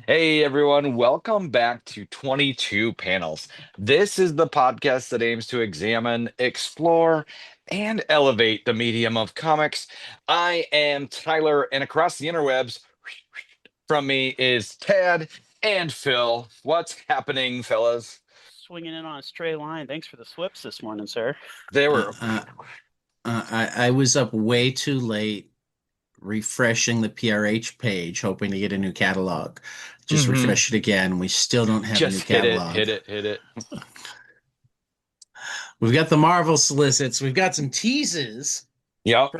Hey everyone, welcome back to 22 Panels. This is the podcast that aims to examine, explore, and elevate the medium of comics. I am Tyler, and across the interwebs from me is Tad and Phil. What's happening, fellas? Swinging in on a straight line. Thanks for the swips this morning, sir. They Uh, were. uh, I was up way too late refreshing the PRH page, hoping to get a new catalog. Just Mhm. refresh it again. We still don't have a new Just hit it, catalog. hit it, hit it. We've got the Marvel solicits. We've got some teases Yep.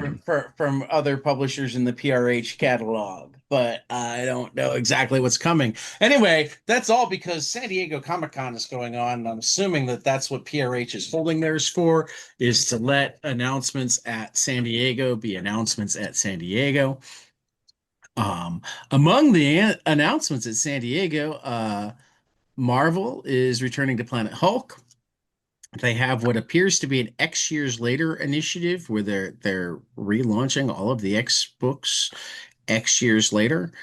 from other publishers in the PRH catalog, but I don't know exactly what's coming. Anyway, that's all because San Diego Comic-Con is going on, and I'm assuming that that's what PRH is holding theirs for, is to let announcements at San Diego be announcements at San Diego. Um, Among the announcements at San Diego, Marvel is returning to Planet Hulk. They have what appears to be an X years later initiative where they're relaunching all of the X books X years later.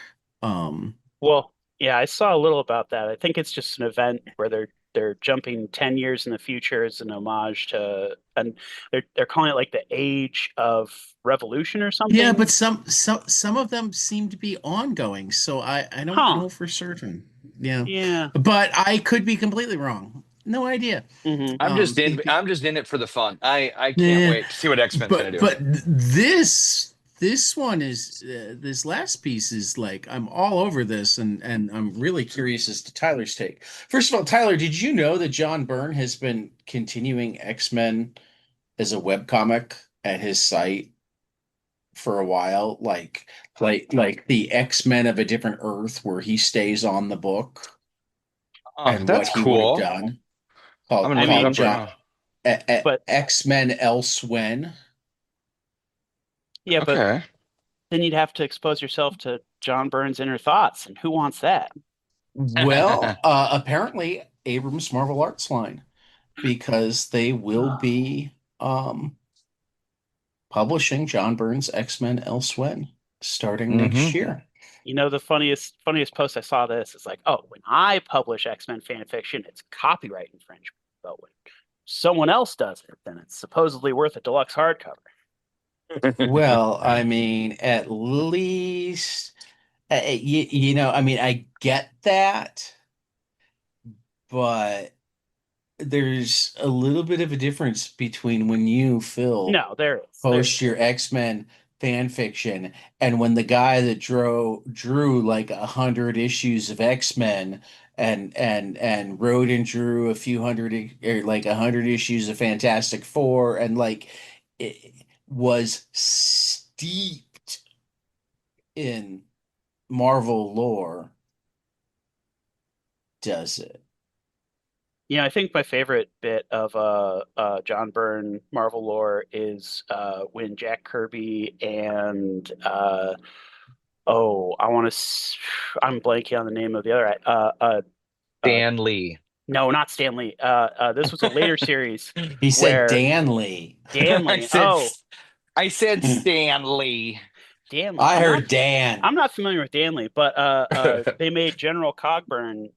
Um, Well, yeah, I saw a little about that. I think it's just an event where they're jumping 10 years in the future as an homage to, and they're calling it like the Age of Revolution or yeah, something. but some of them seem to be ongoing, so I don't Huh. know for certain. Yeah, Yeah. but I could be completely wrong. No idea. Hmm. I'm just Be, in be, I'm just in it for the fun. I can't yeah, wait to see what X-Men's gonna but do. but this one is this last piece is like I'm all over this, and I'm really curious as to Tyler's take. First of all, Tyler, did you know that John Byrne has been continuing X-Men as a webcomic at his site for a while, like the X-Men of a Different Earth, where he stays on the book Oh, and what that's he would have cool. done, I'm called gonna I look it called up mean, right John now. but X-Men Elsewhen. yeah, but Okay. then you'd have to expose yourself to John Byrne's inner thoughts, and who wants that? Well, apparently Abrams Marvel Arts line, because they will be publishing John Byrne's X-Men Elsewhen starting next Hmm. year. You know, the funniest post I saw this is like, oh, when I publish X-Men fan fiction, it's copyright infringement. But when someone else does it, then it's supposedly worth a deluxe hardcover. Well, I mean, at least I mean, I get that, but there's a little bit of a difference between when you, Phil, No, there is. There post is. your X-Men fan fiction and when the guy that drew like 100 issues of X-Men and wrote and drew a few hundred or like 100 issues of Fantastic Four and like it was steeped in Marvel lore does it. Yeah, I think my favorite bit of John Byrne Marvel lore is when Jack Kirby and oh, I'm blanking on the name of the other uh Dan Lee. no, not Stanley. This was a later series He said where Dan Lee. I Danley. said Oh, I said Stan Lee. Danley. I heard Dan. I'm not familiar with Danley, but they made General Cogburn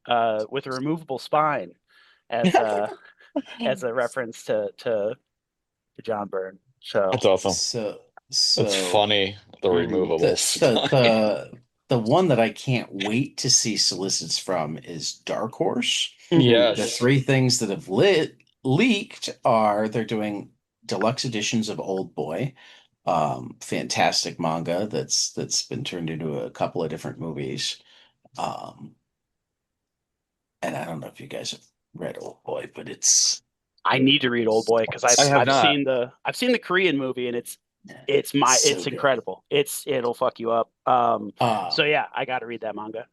with a removable spine as a as a reference to John Byrne. So, That's awesome. So That's so funny. The mhm. removable the the spine. the the one that I can't wait to see solicits from is Dark Horse. Mhm. The Yes. three things that have lit leaked are they're doing deluxe editions of Old Boy, fantastic manga that's been turned into a couple of different movies. Um, and I don't know if you guys have read Old Boy, but I need to read Old Boy because I have not. I've seen the Korean movie and so it's good. incredible. It'll fuck you up. Uh, So yeah, I got to read that manga.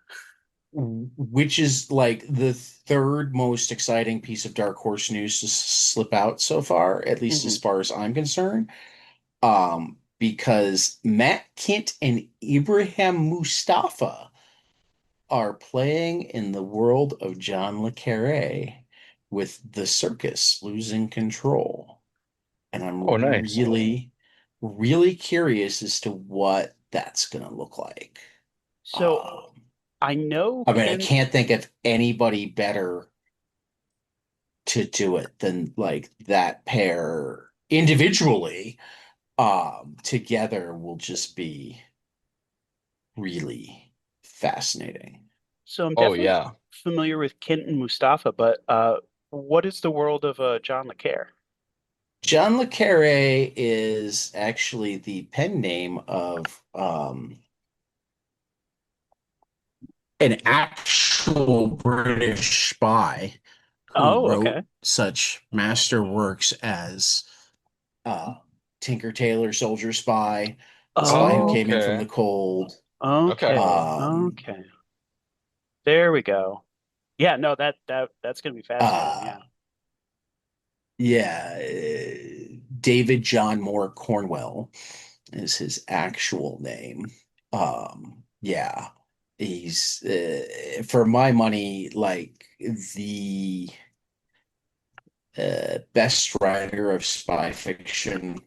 which is like the third most exciting piece of Dark Horse news to slip out so far, at least as Hmm. far as I'm concerned. Because Matt Kint and Ibrahim Mustafa are playing in the world of John le Carré with the circus losing control. And Oh, I'm nice. really, really curious as to what that's gonna look like. So I know I mean, I can't think of anybody better to do it than like that pair individually. Together will just be really fascinating. So I'm Oh definitely yeah. familiar with Kent and Mustafa, but what is the world of John le Carré? John le Carré is actually the pen name of an actual British spy who Oh, wrote okay. such masterworks as uh, Tinker Tailor Soldier Spy, The Spy Who Oh, Oh, Came In From the okay. Cold. Okay. okay. Um, Okay. There we go. Yeah, no, that's gonna be fascinating. uh, Yeah. yeah, David John Moore Cornwell is his actual name. Yeah, he's for my money, like the best writer of spy fiction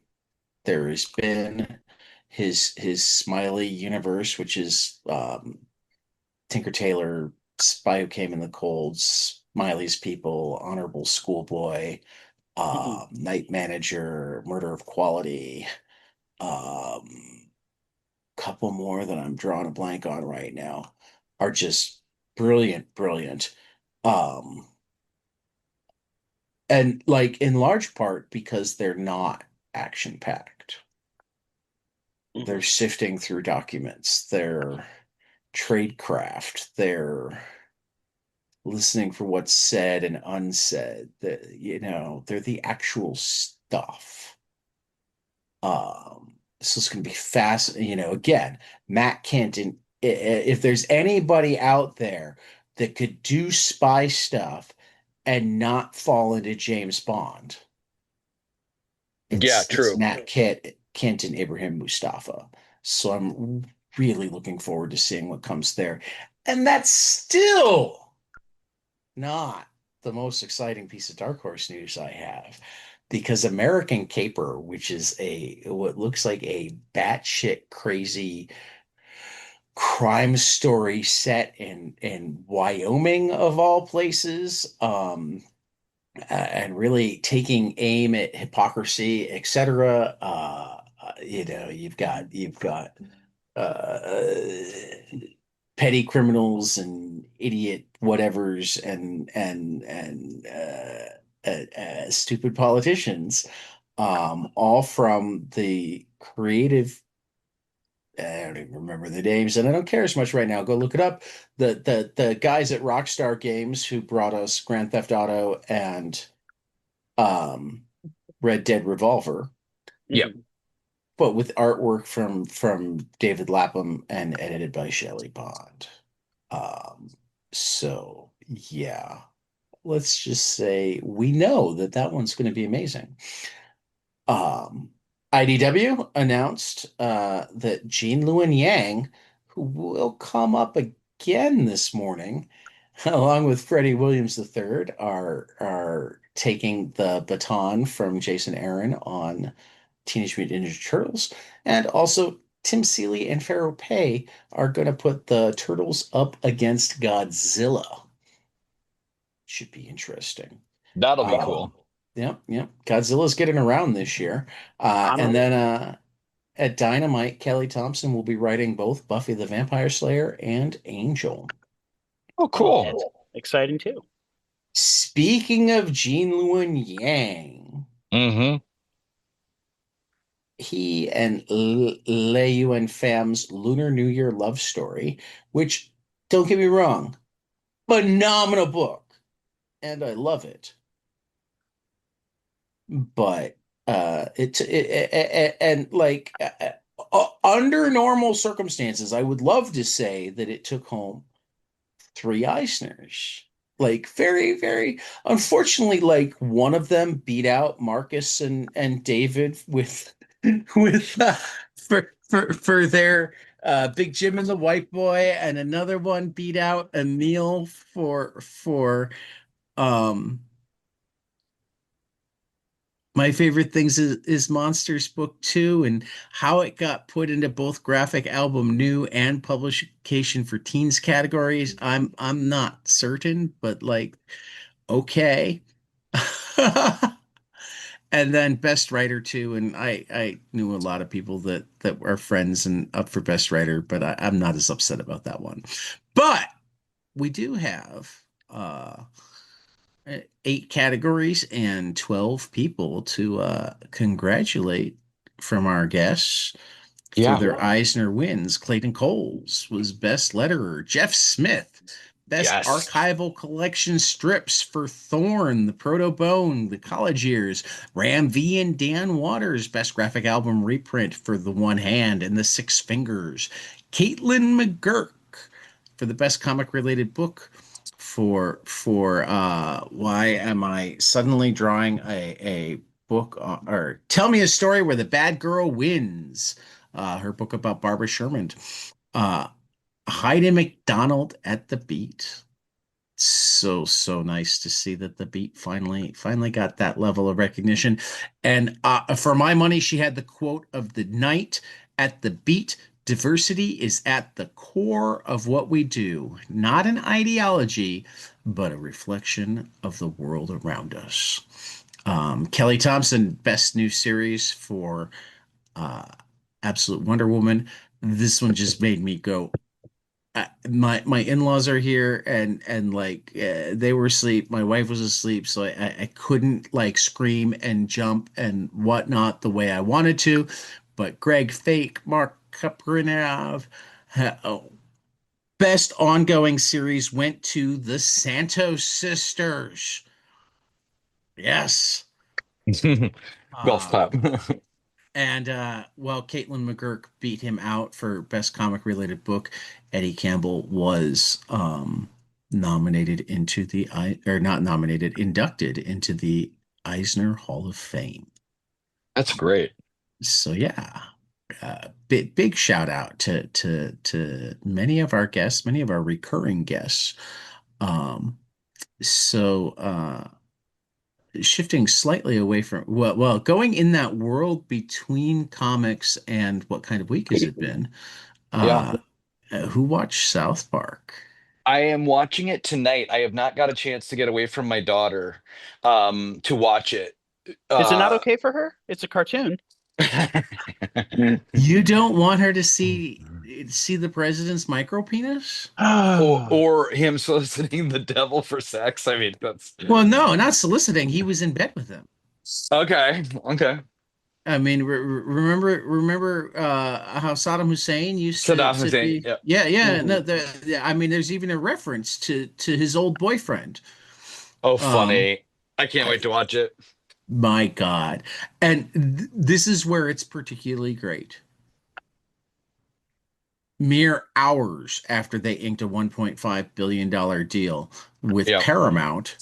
there has been. His Smiley universe, which is Tinker Tailor, Spy Who Came in the Cold, Smiley's People, Honorable Schoolboy, Mhm. Night Manager, Murder of Quality, um, couple more that I'm drawing a blank on right now are just brilliant, brilliant. Um, and like in large part because they're not action packed. They're Mhm. sifting through documents, they're tradecraft, they're listening for what's said and unsaid. They're the actual stuff. So it's going to be fast. Again, Matt Kenton. If there's anybody out there that could do spy stuff and not fall into James Bond, Yeah, it's true. Matt Kent and Ibrahim Mustafa. So I'm really looking forward to seeing what comes there. And that's still not the most exciting piece of Dark Horse news I have, because American Caper, which is a what looks like a batshit crazy crime story set in Wyoming of all places, and really taking aim at hypocrisy, etc. You've got uh, petty criminals and idiot whatevers and stupid politicians, all from the creative. I don't even remember the names, and I don't care as much right now. Go look it up. The guys at Rockstar Games who brought us Grand Theft Auto and um, Red Dead Revolver, Yep. Mhm. but with artwork from David Lapham and edited by Shelley Bond. Um, so yeah, let's just say we know that that one's going to be amazing. Um, IDW announced that Jean Luen Yang, who will come up again this morning, along with Freddie Williams III, are taking the baton from Jason Aaron on Teenage Mutant Ninja Turtles, and also Tim Seeley and Pharaoh Pei are going to put the Turtles up against Godzilla. Should be interesting. That'll be Um, cool. yep, yep. Godzilla's getting around this year. I'm And a then at Dynamite, Kelly Thompson will be writing both Buffy the Vampire Slayer and Angel. Oh, oh, cool. that's exciting too. Speaking of Gene Luen Yang, Mm-hmm. he and Le Yuen Fam's Lunar New Year love story, which, don't get me wrong, phenomenal book, and I love it. But and like under normal circumstances, I would love to say that it took home three Eisners. Like very, very unfortunately, like one of them beat out Marcus and David with with for their Big Jim and the White Boy, and another one beat out Emil for um my favorite things is Monsters Book 2 and how it got put into both graphic album new and publication for teens categories. I'm not certain, but like okay. And then Best Writer too, and I knew a lot of people that are friends and up for Best Writer, but I'm not as upset about that one. But we do have uh 8 categories and 12 people to congratulate from our guests for Yeah. their Eisner wins. Clayton Coles was Best Letterer. Jeff Smith, Best Yes. Archival Collection Strips for Thorn, The Proto Bone, The College Years. Ram V and Dan Waters, Best Graphic Album Reprint for The One Hand and The Six Fingers. Caitlin McGurk for the Best Comic Related Book for why am I suddenly drawing a book or tell me a story where the bad girl wins, her book about Barbara Sherman. uh Heidi McDonald at the Beat. So nice to see that the Beat finally got that level of recognition. And for my money, she had the quote of the night at the Beat. Diversity is at the core of what we do, not an ideology, but a reflection of the world around us. Kelly Thompson, best new series for uh, Absolute Wonder Woman. This one just made me go, my in-laws are here and like they were asleep, my wife was asleep, so I couldn't like scream and jump and whatnot the way I wanted to, but Greg Fake, Mark Kaprunov, oh, best ongoing series went to the Santos sisters. Yes. Golf uh clap. And well, Caitlin McGurk beat him out for best comic related book. Eddie Campbell was nominated into the or not nominated, inducted into the Eisner Hall of Fame. That's great. So yeah, big shout out to many of our guests, many of our recurring guests. Um, so shifting slightly away from going in that world between comics and what kind of week has it been? Yeah. Uh, who watched South Park? I am watching it tonight. I have not got a chance to get away from my daughter to watch it. Is it not Uh okay for her? It's a cartoon. You don't want her to see the president's micro penis? or him soliciting the devil for sex. I mean, that's Well, no, not soliciting. He was in bed with him. okay. Okay. I mean, remember how Saddam Hussein used Saddam to Hussein. be? Yeah. Yeah, yeah. Mhm. No, I mean, there's even a reference to his old boyfriend. Oh, Um, funny. I can't wait I, to watch it. my God, and this is where it's particularly great. Mere hours after they inked a $1.5 billion deal with Yeah. Paramount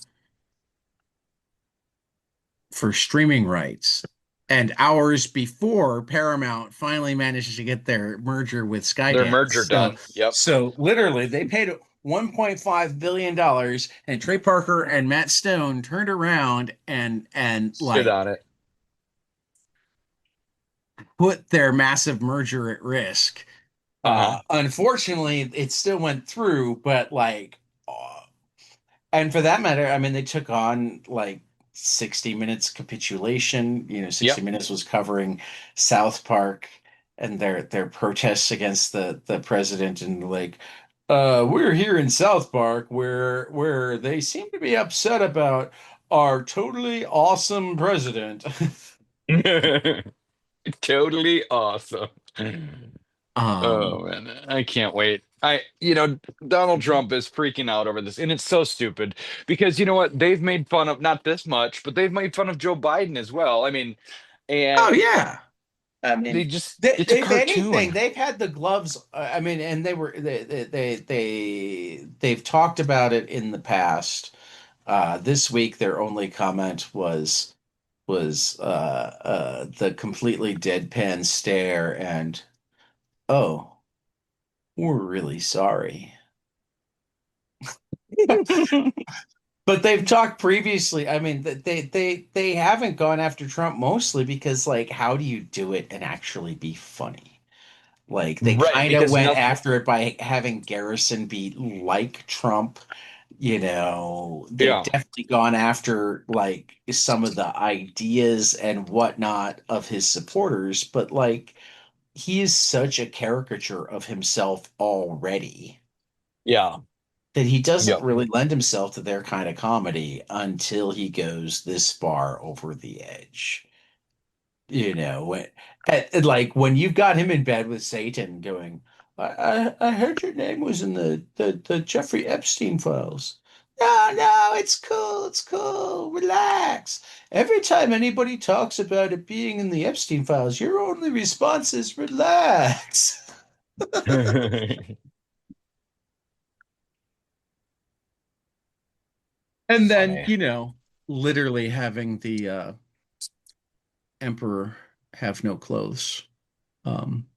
for streaming rights, and hours before Paramount finally managed to get their merger with Their Skydance. merger So, done. Yep. so literally, they paid $1.5 billion, and Trey Parker and Matt Stone turned around and Stood like on it. put their massive merger at risk. Uh-huh. Unfortunately, it still went through, but like, and for that matter, I mean, they took on like 60 Minutes capitulation. 60 Yep. Minutes was covering South Park and their protests against the president, and like, we're here in South Park where they seem to be upset about our totally awesome president. Totally awesome. Um, Oh man, I can't wait. Donald Trump is freaking out over this, and it's so stupid because you know what? They've made fun of not this much, but they've made fun of Joe Biden as well. I mean, oh and yeah. I they mean, just they, it's a if anything, cartoon. they've had the gloves. I mean, and they've talked about it in the past. This week, their only comment was the completely deadpan stare and, oh, we're really sorry. But they've talked previously. I mean, they haven't gone after Trump mostly because like, how do you do it and actually be funny? Like they Right, kind of because went nothing. after it by having Garrison be like Trump. They've Yeah, definitely gone after like some of the ideas and whatnot of his supporters, but like he is such a caricature of himself already yeah, that he doesn't yep. really lend himself to their kind of comedy until he goes this far over the edge. When, like when you've got him in bed with Satan going, I heard your name was in the Jeffrey Epstein files. No, no, it's cool, relax. Every time anybody talks about it being in the Epstein files, your only response is relax. And then, Funny. literally having the emperor have no clothes um,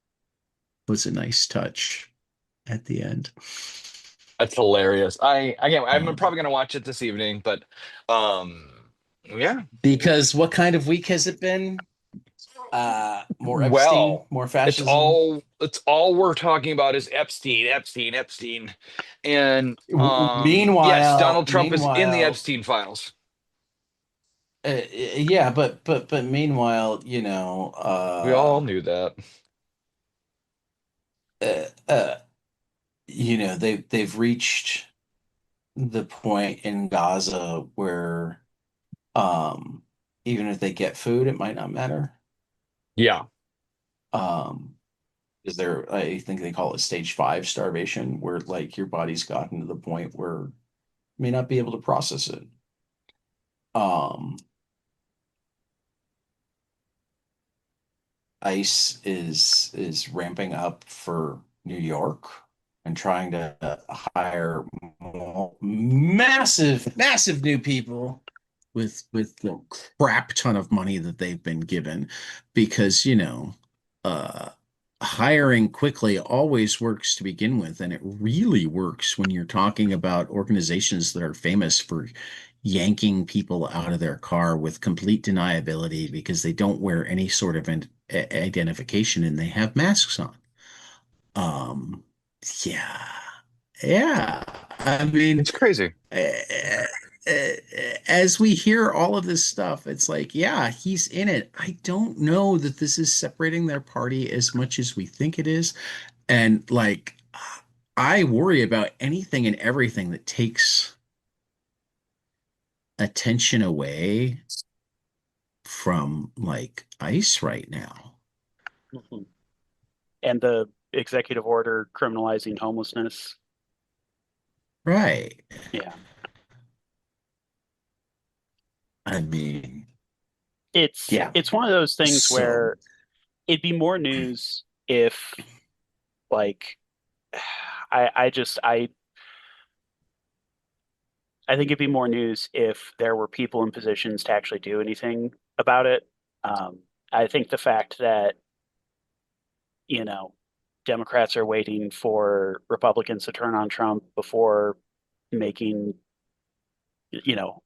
was a nice touch at the end. That's hilarious. I'm Um, probably gonna watch it this evening, but um, yeah. because what kind of week has it been? More Epstein, Well, more it's fascism. all we're talking about is Epstein, Epstein, Epstein. And yes, Meanwhile, Donald Trump is in the Epstein files. yeah, but meanwhile, We all knew that. uh, uh, they've reached the point in Gaza where um, even if they get food, it might not matter. Yeah. Um, is there, I think they call it stage 5 starvation, where like your body's gotten to the point where you may not be able to process it. Um, ICE is ramping up for New York and trying to hire massive new people with the crap ton of money that they've been given because uh hiring quickly always works to begin with, and it really works when you're talking about organizations that are famous for yanking people out of their car with complete deniability because they don't wear any sort of identification and they have masks on. Um, yeah, yeah. I mean, It's crazy. uh, as we hear all of this stuff, it's like, yeah, he's in it. I don't know that this is separating their party as much as we think it is. And like, I worry about anything and everything that takes attention away from like ICE right now. Mhm. And the executive order criminalizing homelessness. Right. Yeah. I mean, It's yeah. it's one of those things So, where it'd be more news if like I just I think it'd be more news if there were people in positions to actually do anything about it. I think the fact that, you know, Democrats are waiting for Republicans to turn on Trump before making,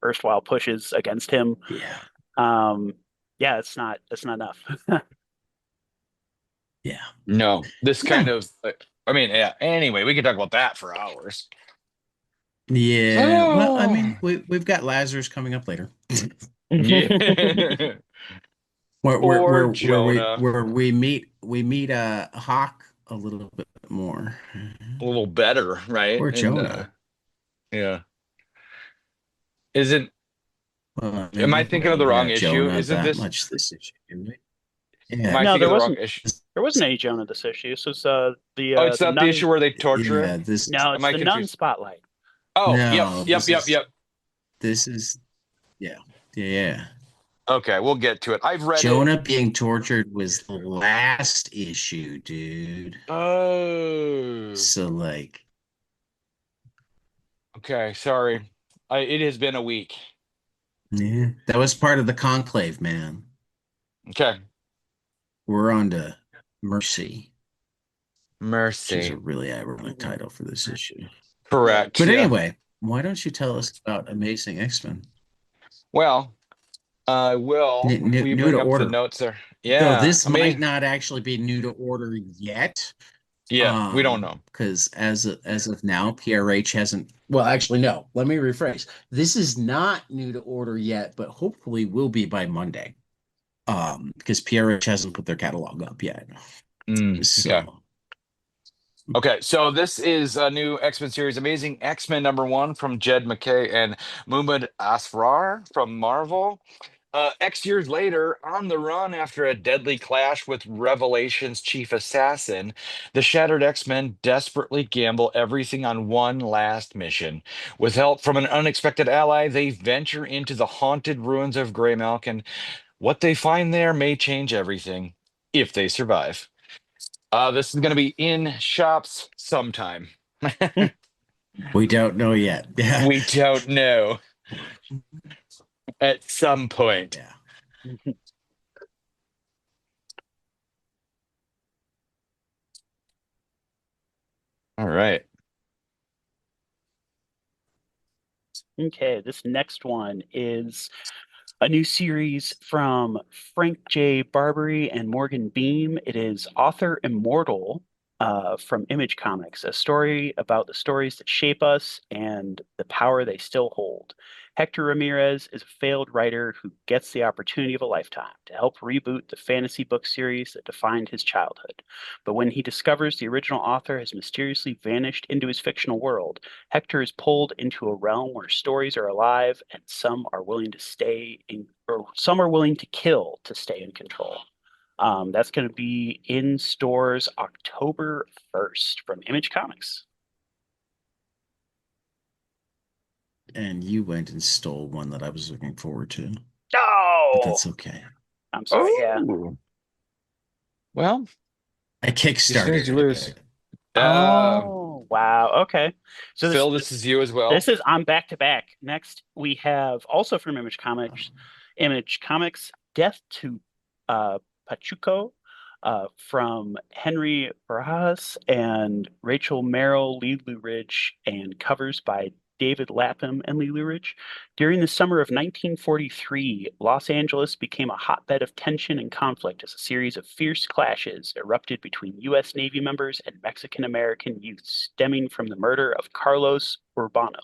erstwhile pushes against him. yeah. Um, yeah, it's not enough. Yeah. No, this kind Yeah. of I mean, yeah, anyway, we could talk about that for hours. Yeah. Well, I mean, Oh, we've got Lazarus coming up later. yeah. Or Jonah. Where we meet Hawk a little bit more. A little better, right? Or And Jonah. yeah. Isn't Well, I am mean, I we thinking of don't the wrong have issue? Jonah Isn't that this much this issue, do we? am Yeah. I No, thinking there of the wrong wasn't issue? there wasn't any Jonah this issue. This was the Oh, it's not the nun. issue where they torture Yeah, him? No, Am it's I the nun confused? spotlight. Oh, yep, no, yep, yep, yep. this is yeah. Yeah. Okay, we'll get to it. I've read it. Jonah being tortured was the last issue, dude. Oh, So like, okay, sorry. It has been a week. yeah, that was part of the conclave, man. Okay. We're on to Mercy, which is a Mercy. really ironic Mhm. title for this issue. Right. Correct. But Yeah. anyway, Why don't you tell us about Amazing X-Men? Well, I will. Will you New to bring up the order. notes there? Though Yeah, this I might mean, not actually be new to order yet. yeah, we don't know. Because as of now, PRH hasn't. Well, actually, no. Let me rephrase. This is not new to order yet, but hopefully will be by Monday. Because PRH hasn't put their catalog up yet. Okay. So Okay, so this is a new X-Men series, Amazing X-Men #1 from Jed McKay and Mumad Asrar from Marvel. X years later, on the run after a deadly clash with Revelation's chief assassin, the Shattered X-Men desperately gamble everything on one last mission. With help from an unexpected ally, they venture into the haunted ruins of Greymalk, and what they find there may change everything if they survive. This is going to be in shops sometime. we don't know yet. Yeah. We don't know. At some point. Yeah. All right. Okay, this next one is a new series from Frank J. Barbary and Morgan Beam. It is Author Immortal from Image Comics, a story about the stories that shape us and the power they still hold. Hector Ramirez is a failed writer who gets the opportunity of a lifetime to help reboot the fantasy book series that defined his childhood. But when he discovers the original author has mysteriously vanished into his fictional world, Hector is pulled into a realm where stories are alive and some are willing to stay in, or some are willing to kill to stay in control. That's going to be in stores October 1st from Image Comics. And you went and stole one that I was looking forward to, but Oh, that's okay. I'm sorry. Yeah. Oh, well, I you snooze, you kickstarted lose. it. Oh, wow. Okay. So this Phil, this is you as well. this is on back to back. Next, we have also from Image Comics, Death to Pachuco from Henry Barajas and Rachel Merrill, Lee Ridge, and covers by David Lapham and Lee Ridge. During the summer of 1943, Los Angeles became a hotbed of tension and conflict as a series of fierce clashes erupted between U.S. Navy members and Mexican American youth, stemming from the murder of Carlos Urbano.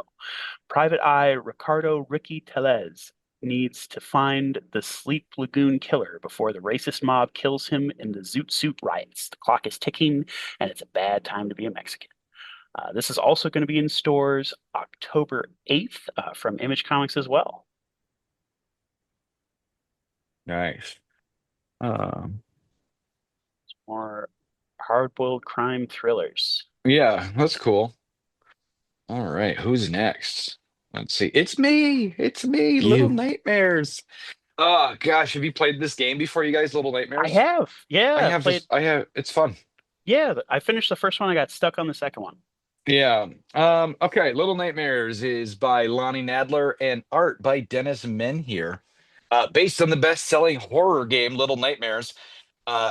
Private Eye Ricardo Ricky Telez needs to find the Sleep Lagoon killer before the racist mob kills him in the Zoot Suit riots. The clock is ticking, and it's a bad time to be a Mexican. This is also going to be in stores October 8th from Image Comics as well. Nice. Um, More hard-boiled crime thrillers. yeah, that's cool. All right, who's next? Let's see. It's me. It's me, Little You. Nightmares. Oh gosh, have you played this game before, you guys, Little I Nightmares? have, yeah, played. I have, it's fun. Yeah, I finished the first one. I got stuck on the second one. Yeah. Okay, Little Nightmares is by Lonnie Nadler and art by Dennis Menhier. Based on the best-selling horror game Little Nightmares,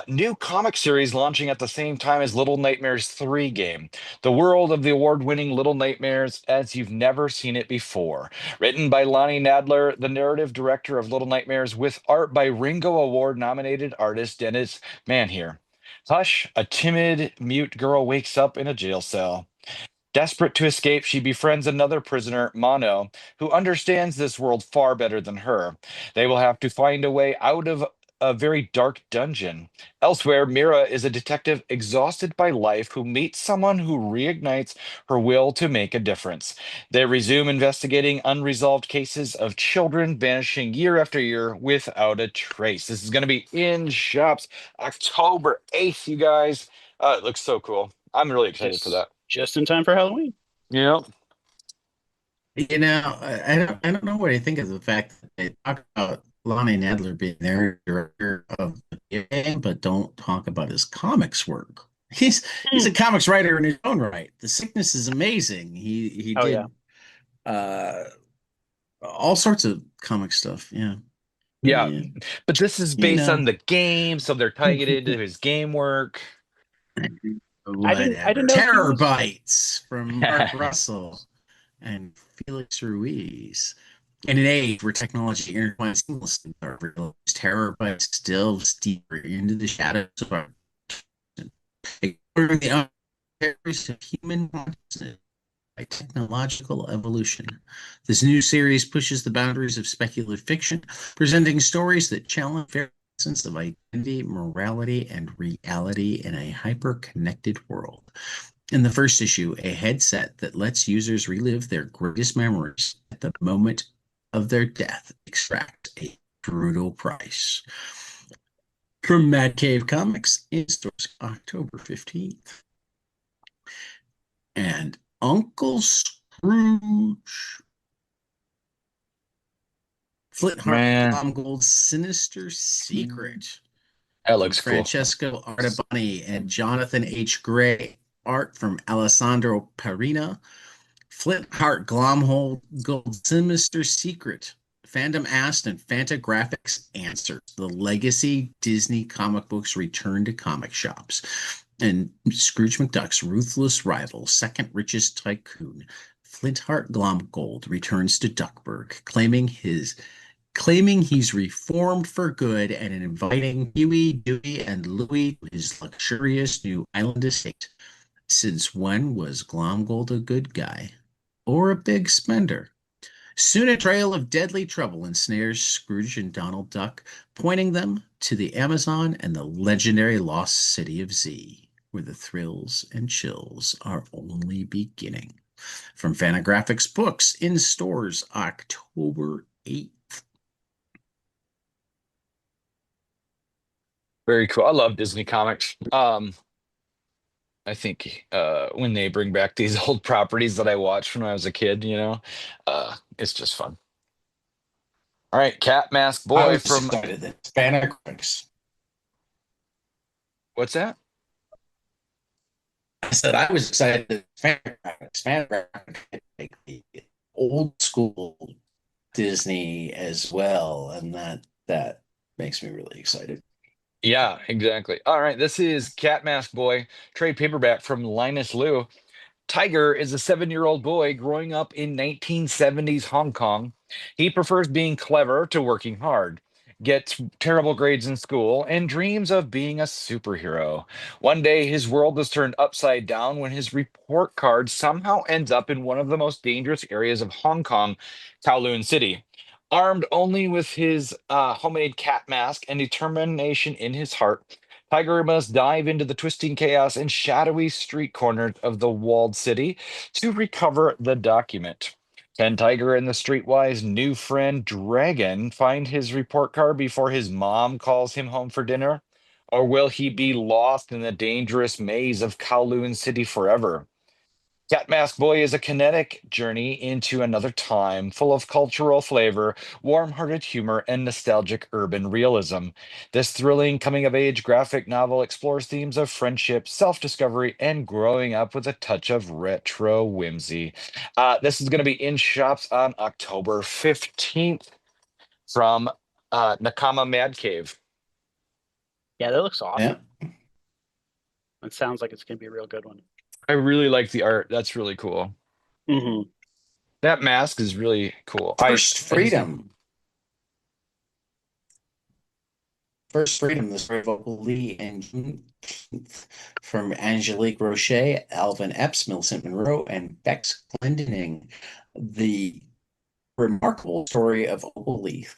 new comic series launching at the same time as Little Nightmares 3 game. The world of the award-winning Little Nightmares as you've never seen it before. Written by Lonnie Nadler, the narrative director of Little Nightmares, with art by Ringo Award-nominated artist Dennis Manhier. Hush, a timid, mute girl wakes up in a jail cell. Desperate to escape, she befriends another prisoner, Mono, who understands this world far better than her. They will have to find a way out of a very dark dungeon. Elsewhere, Mira is a detective exhausted by life who meets someone who reignites her will to make a difference. They resume investigating unresolved cases of children vanishing year after year without a trace. This is going to be in shops October 8th, you guys. It looks so cool. I'm really excited for that. Just in time for Halloween. Yeah. I don't know what I think of the fact that they talk about Lonnie Nadler being their director of the game, but don't talk about his comics work. He's a comics writer in his own right. The Sickness is amazing. He Oh did yeah. uh all sorts of comic stuff. Yeah. Yeah. Yeah. But this is You based know. on the game, so they're tying it into his game work. I didn't Whatever. know he Terror was Bites from Mark Russell. and Felix Ruiz. In an age where technology intertwines seamlessly with our real lives, terror bites delves deeper into the shadows of our exploring the uncertainties of human consciousness by technological evolution. This new series pushes the boundaries of speculative fiction, presenting stories that challenge very sense of identity, morality, and reality in a hyper-connected world. In the first issue, a headset that lets users relive their greatest memories at the moment of their death extracts a brutal price. From Mad Cave Comics, in stores October 15th. And Uncle Scrooge. Flintheart Man, Glomgold's Sinister Secret that from looks cool. Francesco Artabani and Jonathan H. Gray. Art from Alessandro Parina. Flintheart Glomgold's Sinister Secret. Fandom asked and Fantagraphics answered. The legacy Disney comic books return to comic shops. And Scrooge McDuck's ruthless rival, second richest tycoon, Flintheart Glomgold, returns to Duckburg, claiming he's reformed for good and inviting Huey, Dewey, and Louie to his luxurious new island estate. Since when was Glomgold a good guy? Or a big spender? Soon a trail of deadly trouble ensnares Scrooge and Donald Duck, pointing them to the Amazon and the legendary lost city of Z, where the thrills and chills are only beginning. From Fantagraphics Books, in stores October 8th. Very cool. I love Disney comics. I think when they bring back these old properties that I watched when I was a kid, it's just fun. All right, Cat Mask I Boy was from excited that Fantagraphics. what's that? I said I was excited that Fantagraphics could make the old school Disney as well, and that makes me really excited. Yeah, exactly. All right, this is Cat Mask Boy, trade paperback from Linus Liu. Tiger is a 7-year-old boy growing up in 1970s Hong Kong. He prefers being clever to working hard, gets terrible grades in school, and dreams of being a superhero. One day, his world is turned upside down when his report card somehow ends up in one of the most dangerous areas of Hong Kong, Kowloon City. Armed only with his homemade cat mask and determination in his heart, Tiger must dive into the twisting chaos and shadowy street corners of the walled city to recover the document. Can Tiger and the streetwise new friend Dragon find his report card before his mom calls him home for dinner? Or will he be lost in the dangerous maze of Kowloon City forever? Cat Mask Boy is a kinetic journey into another time, full of cultural flavor, warm-hearted humor, and nostalgic urban realism. This thrilling coming-of-age graphic novel explores themes of friendship, self-discovery, and growing up with a touch of retro whimsy. This is going to be in shops on October 15th from Nakama Mad Cave. Yeah, that looks Yeah. awesome. It sounds like it's going to be a real good one. I really like the art. That's really cool. Hmm. That mask is really cool. First Freedom. First Freedom, the story of Opal Lee and Juneteenth, from Angelique Roche, Alvin Epps, Millicent Monroe, and Bex Glendening. The remarkable story of Opal Lee.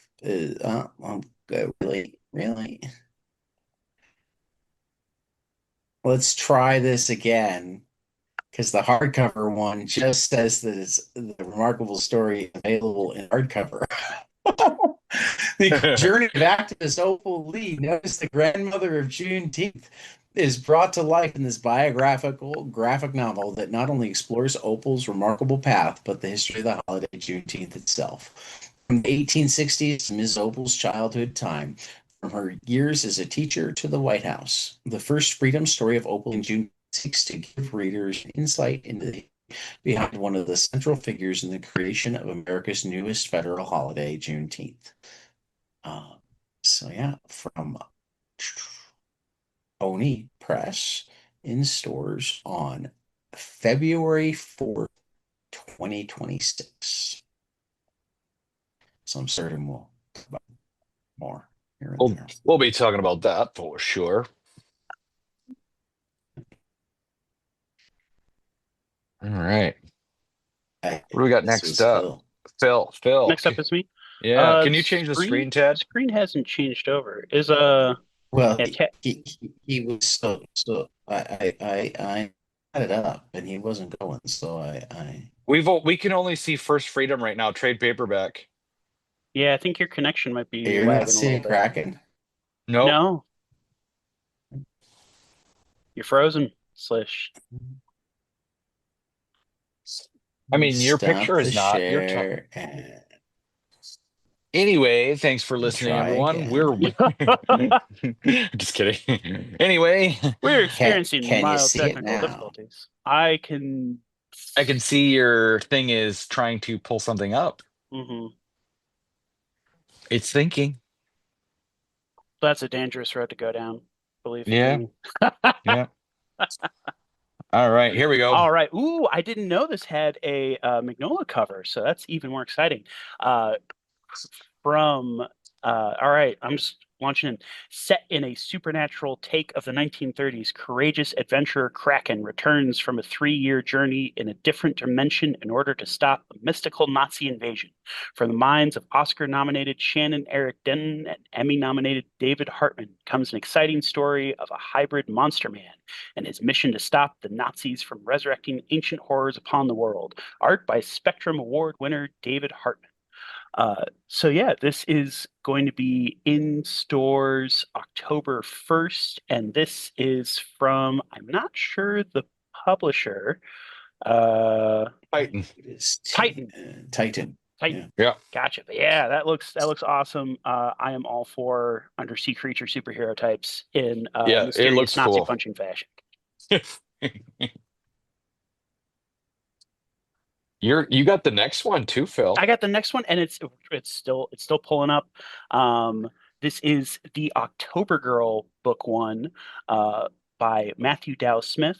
Really? Let's try this again, because the hardcover one just says that it's the remarkable story available in hardcover. The journey of activist Opal Lee, known as the grandmother of Juneteenth, is brought to life in this biographical graphic novel that not only explores Opal's remarkable path, but the history of the holiday Juneteenth itself. From the 1860s to Ms. Opal's childhood time, from her years as a teacher to the White House, the First Freedom story of Opal in June seeks to give readers insight into the behind one of the central figures in the creation of America's newest federal holiday, Juneteenth. So yeah, from Oni Press, in stores on February 4th, 2026. So I'm certain we'll talk about more here and We'll, there. we'll be talking about that for sure. All right. What do we got This next was up? Phil. Phil. Next up is me. Yeah. Can you change the Screen screen, Ted? screen hasn't changed over. Is Well, yeah, he was so I had it up and he wasn't going, so I We can only see First Freedom right now, trade paperback. yeah, I think your connection might be you're not lagging a little seeing bit. Kraken. Nope. No, you're frozen. Slish. I mean, your Stop picture the is not. Your share and Anyway, thanks for listening, try everyone. We're again. just kidding. Anyway, We're Can experiencing can you mild see it technical now? difficulties. I can. I can see your thing is trying to pull something up. Mm-hmm. It's thinking. That's a dangerous road to go down. Believe you Yeah, me. yeah. All right, here we go. All right. Ooh, I didn't know this had a Magnolia cover, so that's even more exciting. Uh, from all right, I'm just launching in. Set in a supernatural take of the 1930s, courageous adventurer Kraken returns from a 3-year journey in a different dimension in order to stop a mystical Nazi invasion. From the minds of Oscar-nominated Shannon Eric Denton and Emmy-nominated David Hartman comes an exciting story of a hybrid monster man and his mission to stop the Nazis from resurrecting ancient horrors upon the world. Art by Spectrum Award winner David Hartman. So yeah, this is going to be in stores October 1st, and this is from, I'm not sure the publisher, Titan. It is Titan. Titan. Titan. Yeah. Yeah, Gotcha. But yeah, that looks awesome. I am all for undersea creature superhero types in yeah. It mysterious looks Nazi cool. punching fashion. You got the next one too, Phil. I got the next one, and it's still pulling up. This is the October Girl book one, by Matthew Dow Smith.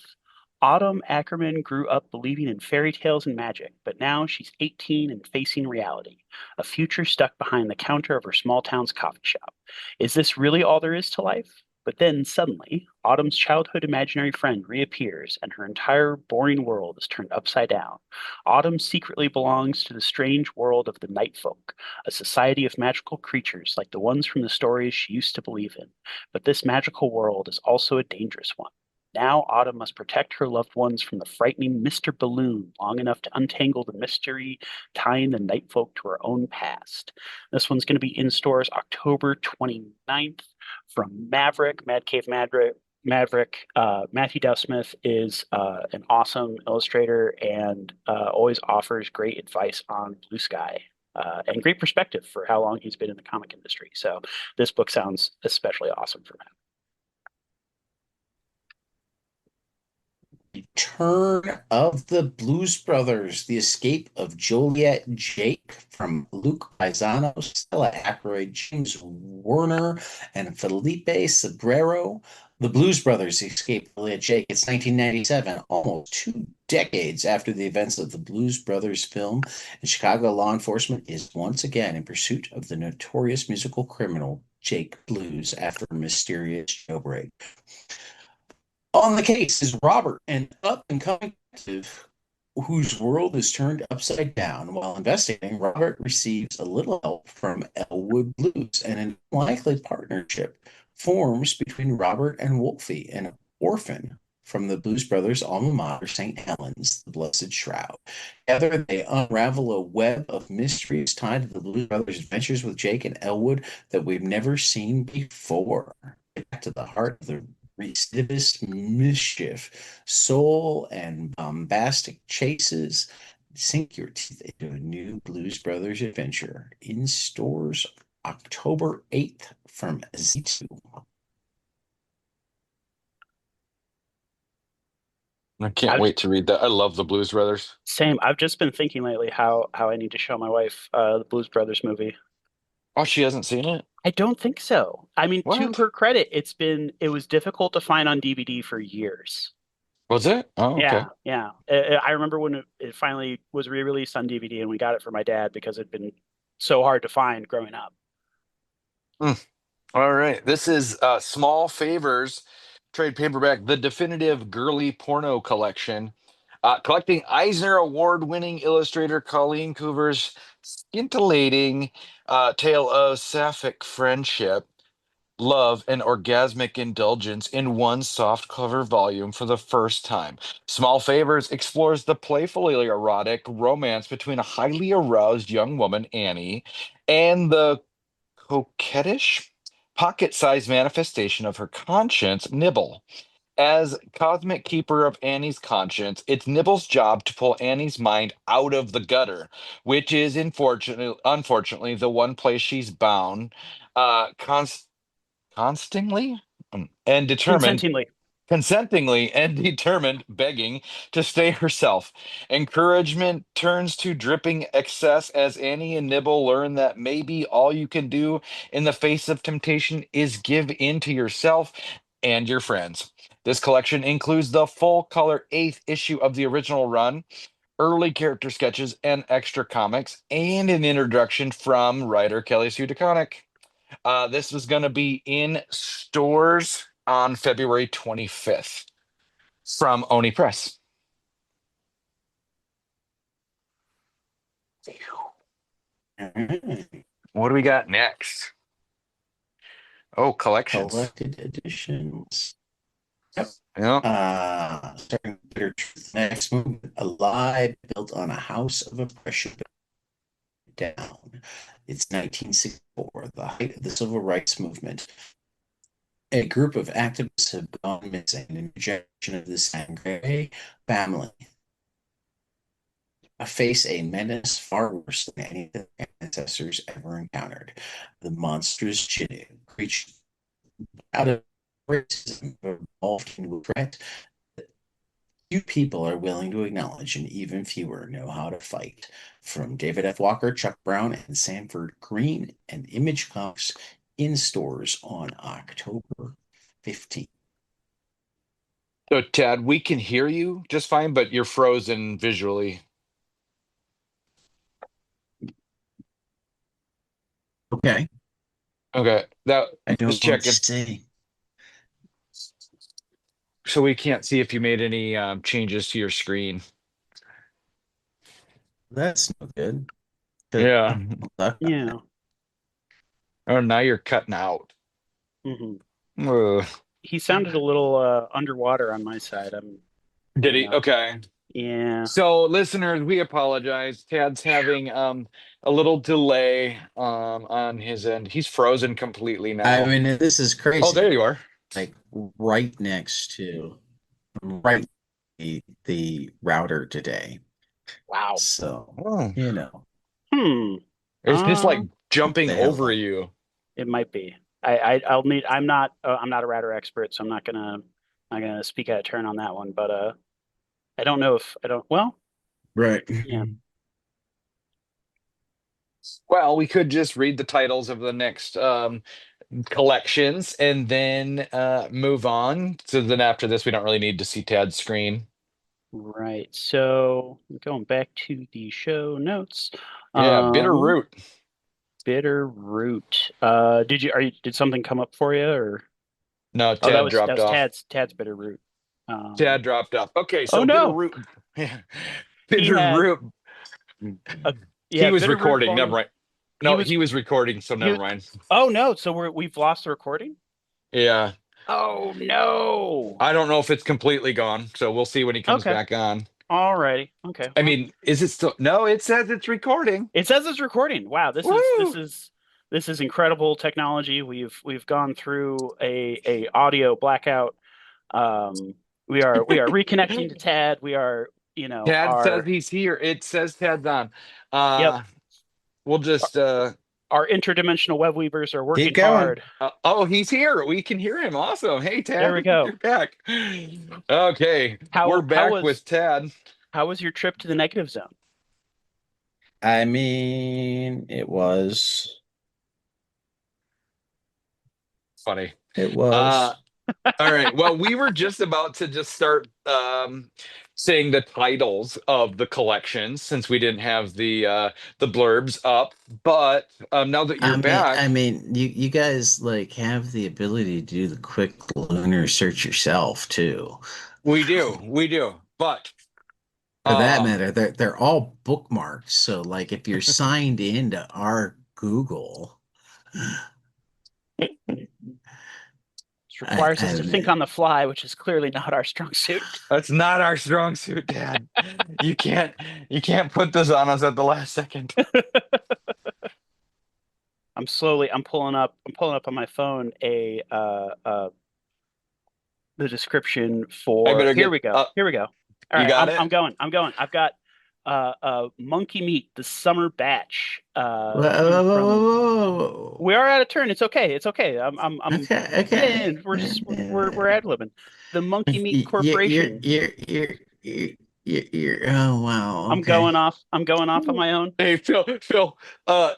Autumn Ackerman grew up believing in fairy tales and magic, but now she's 18 and facing reality, a future stuck behind the counter of her small town's coffee shop. Is this really all there is to life? But then suddenly, Autumn's childhood imaginary friend reappears, and her entire boring world is turned upside down. Autumn secretly belongs to the strange world of the Night Folk, a society of magical creatures like the ones from the stories she used to believe in. But this magical world is also a dangerous one. Now Autumn must protect her loved ones from the frightening Mr. Balloon long enough to untangle the mystery tying the Night Folk to her own past. This one's going to be in stores October 29th from Maverick, Mad Cave Maverick. Matthew Dow Smith is an awesome illustrator and always offers great advice on Blue Sky and great perspective for how long he's been in the comic industry. So this book sounds especially awesome for Matt. Return of the Blues Brothers, The Escape of Joliet Jake from Luke Paisano, Stella Aykroyd, James Werner, and Felipe Sobrero. The Blues Brothers, The Escape of Joliet Jake. It's 1997, almost 2 decades after the events of the Blues Brothers film, and Chicago law enforcement is once again in pursuit of the notorious musical criminal Jake Blues after a mysterious jailbreak. On the case is Robert, an up and coming detective whose world is turned upside down. While investigating, Robert receives a little help from Elwood Blues, and an unlikely partnership forms between Robert and Wolfie, an orphan from the Blues Brothers' alma mater, St. Helens, the Blessed Shroud. Together, they unravel a web of mysteries tied to the Blues Brothers' adventures with Jake and Elwood that we've never seen before. Get back to the heart of the recidivist mischief, soul and bombastic chases. Sink your teeth into a new Blues Brothers adventure in stores October 8th from Z2. I can't I've, wait to read that. I love the Blues Brothers. Same. I've just been thinking lately how I need to show my wife the Blues Brothers movie. Oh, she hasn't seen it? I don't think so. I mean, to What? her credit, it was difficult to find on DVD for years. Was it? Oh, okay. Yeah. I remember when it finally was re-released on DVD, and we got it for my dad because it'd been so hard to find growing up. Hmm. All right. This is Small Favors trade paperback, the definitive girly porno collection. Collecting Eisner Award winning illustrator Colleen Coover's scintillating tale of sapphic friendship, love, and orgasmic indulgence in one soft cover volume for the first time. Small Favors explores the playfully erotic romance between a highly aroused young woman, Annie, and the coquettish, pocket sized manifestation of her conscience, Nibble. As cosmic keeper of Annie's conscience, it's Nibble's job to pull Annie's mind out of the gutter, which is unfortunately the one place she's bound, constantly and determined Consentingly. consentingly and determined, begging to stay herself. Encouragement turns to dripping excess as Annie and Nibble learn that maybe all you can do in the face of temptation is give in to yourself and your friends. This collection includes the full color eighth issue of the original run, early character sketches and extra comics, and an introduction from writer Kelly Sue DeConnick. This was going to be in stores on February 25th from Oni Press. What do we got next? Oh, collections. Collected editions. Yep. Starting with Bitter Truth. Next movement, Alive, built on a house of oppression down. It's 1964, the height of the civil rights movement. A group of activists have gone missing in rejection of the Sangre family. Face a menace far worse than any of their ancestors ever encountered. The monstrous creature out of racism evolved into a threat that few people are willing to acknowledge, and even fewer know how to fight. From David F. Walker, Chuck Brown, and Sanford Green, and Image Comics in stores on October 15th. So, Tad, we can hear you just fine, but you're frozen visually. Okay. Okay, that I just don't checking. see. So we can't see if you made any changes to your screen. That's no good. Yeah. Yeah. Oh, now you're cutting out. Hmm. Ugh. He sounded a little underwater on my side. Did You he? know, Okay. yeah. So, listeners, we apologize. Tad's having a little delay on his end. He's frozen completely I now. mean, this is Oh, there crazy. you are. Like right next to right the router today. Wow. So, Oh, you know, Hmm. it's just like jumping the over hell. you. It might be. I'll need. I'm not a router expert, so I'm not gonna speak out of turn on that one. But I don't know if I don't. Well, Right. yeah. Well, we could just read the titles of the next collections and then move on. So then after this, we don't really need to see Tad's screen. Right. So going back to the show notes. Yeah, Bitter Root. Bitter Root. Did something come up for you or? No, Oh, Tad that dropped was off. Tad's Bitter Root. Tad dropped off. Okay, Oh so Bitter no, Root. he Bitter had Root. a He yeah, was Bitter Root recording. Never volume. mind. He No, was he was recording, so he never mind. Oh no, so we've lost the recording? Yeah. Oh no. I don't know if it's completely gone, so we'll see when he comes Okay. back on. Alrighty. Okay. I Well, mean, is it still? No, it says it's recording. it says it's recording. Wow, Woo! this is incredible technology. We've gone through a audio blackout. Um, we are reconnecting to Tad. We are, Tad says our he's here. It says Tad's on. yep, Uh, we'll just our interdimensional web weavers are Keep working going. hard. oh, he's here. We can hear him. Awesome. Hey, There we Tad, go. you're back. Okay, we're How back was with Tad. how was your trip to the negative zone? I mean, it was. Funny. It was. All right. Well, we were just about to just start saying the titles of the collections since we didn't have the blurbs up. But now that you're I back, mean, you guys like have the ability to do the quick lunar search yourself too. we do, we do. But For that um, matter, they're all bookmarked. So like if you're signed into our Google, Which requires us I to think mean, on the fly, which is clearly not our strong suit. that's not our strong suit, Dad. You can't you can't put this on us at the last second. I'm pulling up on my phone the description I for, better here get we go. Here we go. All you right, got it? I'm going. I've got Monkey Meat, the summer batch. whoa, whoa, whoa, From whoa, We are out of turn. It's okay. It's okay. whoa. I'm Okay, yeah, okay. we're ad-libbing. The Monkey Meat Corporation. Oh wow, okay. I'm going off on my own. Hey Phil,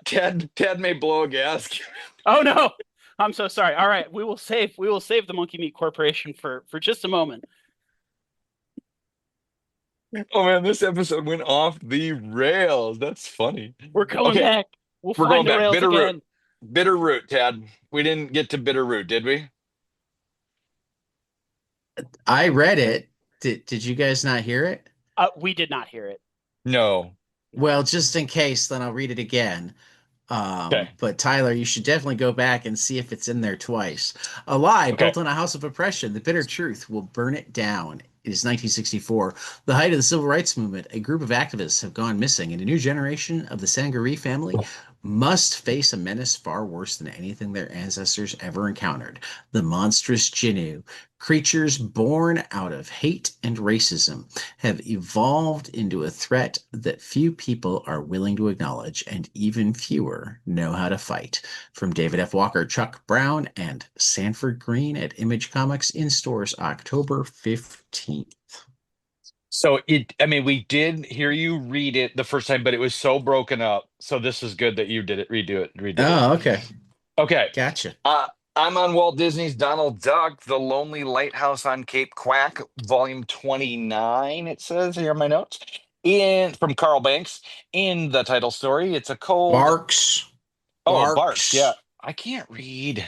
Ted may blow a gasket. Oh no. I'm so sorry. All right, we will save the Monkey Meat Corporation for just a moment. Oh man, this episode went off the rails. That's funny. We're going Okay, back. We'll we're find going the back. rails Bitterroot. again. Bitterroot, Tad. We didn't get to Bitterroot, did we? I read it. Did you guys not hear it? We did not hear it. No. No. Well, just in case, then I'll read it again. Okay. But Tyler, you should definitely go back and see if it's in there twice. A lie Okay. built on a house of oppression, the bitter truth will burn it down. It is 1964, the height of the civil rights movement. A group of activists have gone missing, and a new generation of the Sangaree family must face a menace far worse than anything their ancestors ever encountered. The monstrous Jinnu, creatures born out of hate and racism, have evolved into a threat that few people are willing to acknowledge, and even fewer know how to fight. From David F. Walker, Chuck Brown, and Sanford Green at Image Comics in stores October 15th. I mean, we did hear you read it the first time, but it was so broken up. So this is good that you did it, redid it. Oh, okay. Okay. Gotcha. Uh, I'm on Walt Disney's Donald Duck, The Lonely Lighthouse on Cape Quack, volume 29, it says here in my notes. In from Carl Banks. In the title story, it's a cold. Barks. Oh, Barks. Yeah. Barks. I can't read.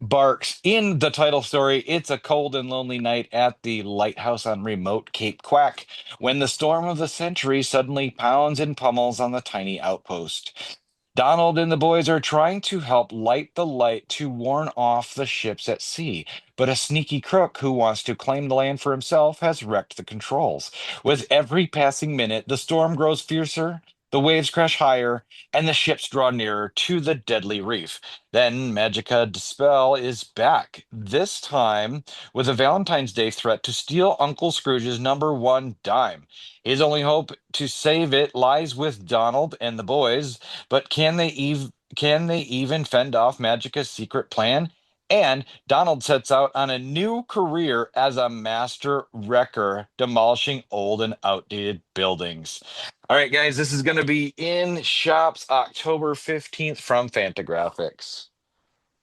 Barks. In the title story, it's a cold and lonely night at the lighthouse on remote Cape Quack when the storm of the century suddenly pounds and pummels on the tiny outpost. Donald and the boys are trying to help light the light to warn off the ships at sea, but a sneaky crook who wants to claim the land for himself has wrecked the controls. With every passing minute, the storm grows fiercer, the waves crash higher, and the ships draw nearer to the deadly reef. Then Magica Dispel is back, this time with a Valentine's Day threat to steal Uncle Scrooge's number one dime. His only hope to save it lies with Donald and the boys, but can they even fend off Magica's secret plan? And Donald sets out on a new career as a master wrecker, demolishing old and outdated buildings. All right, guys, this is going to be in shops October 15th from Fantagraphics.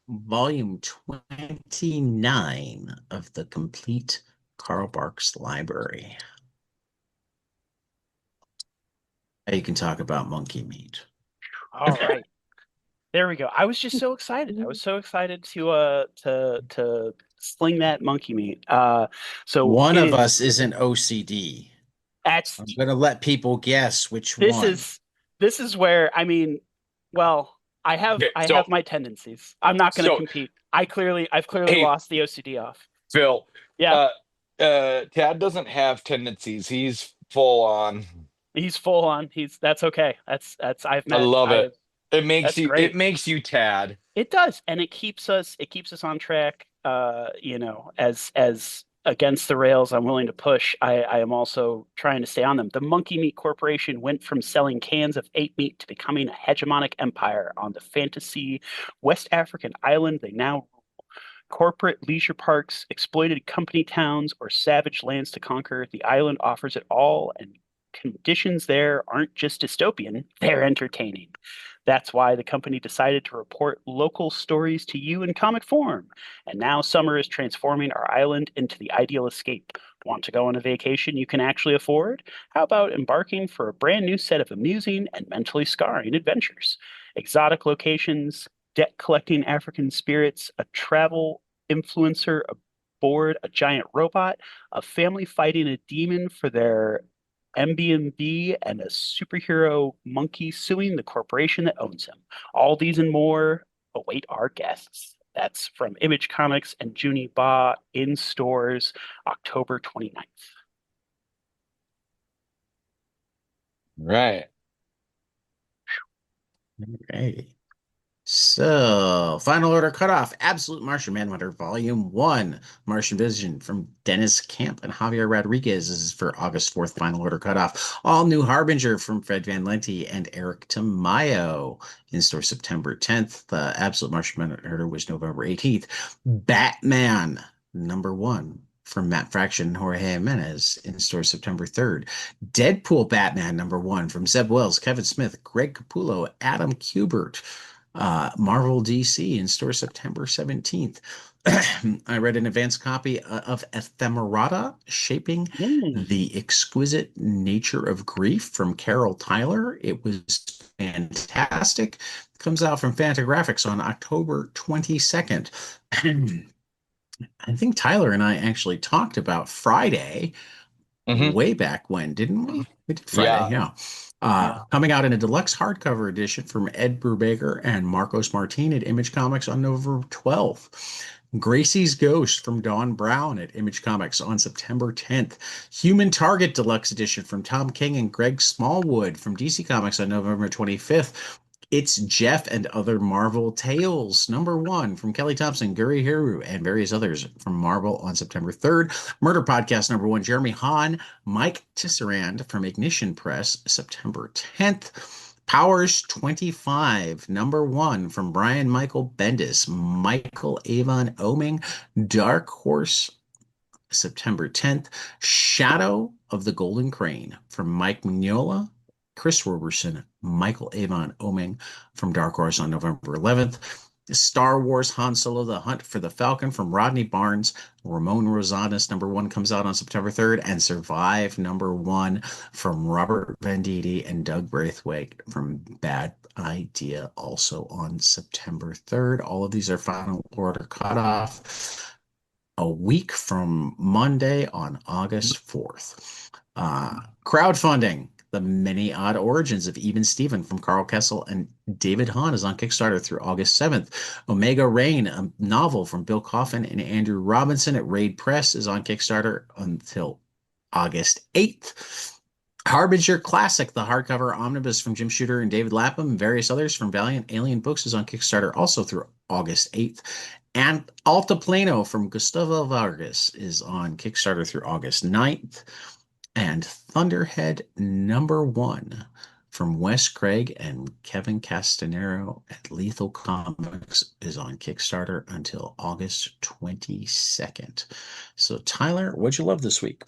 Volume 29 of the complete Carl Barks library. Now you can talk about monkey meat. All right. There we go. I was just so excited. I was so excited to sling that Monkey Meat. So One it of is us isn't OCD. that's I'm going to let people guess which this one. is this is where, I mean, well, Okay, I have my tendencies. I'm not going to so compete. I've clearly hey, lost the OCD off. Phil, Yeah, uh, Tad doesn't have tendencies. He's full on. he's full on. That's okay. I love it. That's It great. makes you Tad. It does, and it keeps us on track. As against the rails I'm willing to push, I am also trying to stay on them. The Monkey Meat Corporation went from selling cans of ape meat to becoming a hegemonic empire on the fantasy West African island they now rule. Corporate leisure parks, exploited company towns, or savage lands to conquer, the island offers it all, and conditions there aren't just dystopian, they're entertaining. That's why the company decided to report local stories to you in comic form. And now summer is transforming our island into the ideal escape. Want to go on a vacation you can actually afford? How about embarking for a brand new set of amusing and mentally scarring adventures? Exotic locations, debt collecting African spirits, a travel influencer aboard a giant robot, a family fighting a demon for their Airbnb, and a superhero monkey suing the corporation that owns him. All these and more await our guests. That's from Image Comics and Junie Ba in stores October 29th. Right. Okay. So, final order cutoff Absolute Martian Manhunter, Volume 1, Martian Vision from Dennis Camp and Javier Rodriguez. This is for August 4th, final order cutoff. All New Harbinger from Fred Van Lente and Eric Tamayo. In store September 10th. The Absolute Martian Manhunter was November 18th. Batman, #1 from Matt Fraction and Jorge Jimenez. In store September 3rd. Deadpool Batman, #1 from Zeb Wells, Kevin Smith, Greg Capullo, Adam Kubert. Marvel DC in store September 17th. I read an advanced copy of Ephemerata, Shaping the Exquisite Nature of Grief from Carol Tyler. It was fantastic. It comes out from Fantagraphics on October 22nd. I think Tyler and I actually talked about Friday way back when, didn't we? We did Friday, yeah. Coming out in a deluxe hardcover edition from Ed Brubaker and Marcos Martin at Image Comics on November 12th. Gracie's Ghost from Dawn Brown at Image Comics on September 10th. Human Target Deluxe Edition from Tom King and Greg Smallwood from DC Comics on November 25th. It's Jeff and Other Marvel Tales, #1 from Kelly Thompson, Guri Hiru, and various others from Marvel on September 3rd. Murder Podcast #1, Jeremy Hahn, Mike Tisserand from Ignition Press, September 10th. Powers 25, #1 from Brian Michael Bendis, Michael Avon Oming, Dark Horse, September 10th. Shadow of the Golden Crane from Mike Mignola, Chris Roberson, Michael Avon Oming from Dark Horse on November 11th. Star Wars Han Solo, The Hunt for the Falcon from Rodney Barnes. Ramon Rosadas, #1 comes out on September 3rd. And Survive, #1 from Robert Venditti and Doug Braithwaite from Bad Idea, also on September 3rd. All of these are final order cutoff a week from Monday on August 4th. Crowdfunding. The Many Odd Origins of Even Steven from Carl Kessel and David Hahn is on Kickstarter through August 7th. Omega Rain, a novel from Bill Coffin and Andrew Robinson at Raid Press, is on Kickstarter until August 8th. Harbinger Classic, the hardcover omnibus from Jim Shooter and David Lapham and various others from Valiant Alien Books, is on Kickstarter also through August 8th. And Altiplano from Gustavo Vargas is on Kickstarter through August 9th. And Thunderhead #1 from Wes Craig and Kevin Castanero at Lethal Comics is on Kickstarter until August 22nd. So, Tyler, what'd you love this week?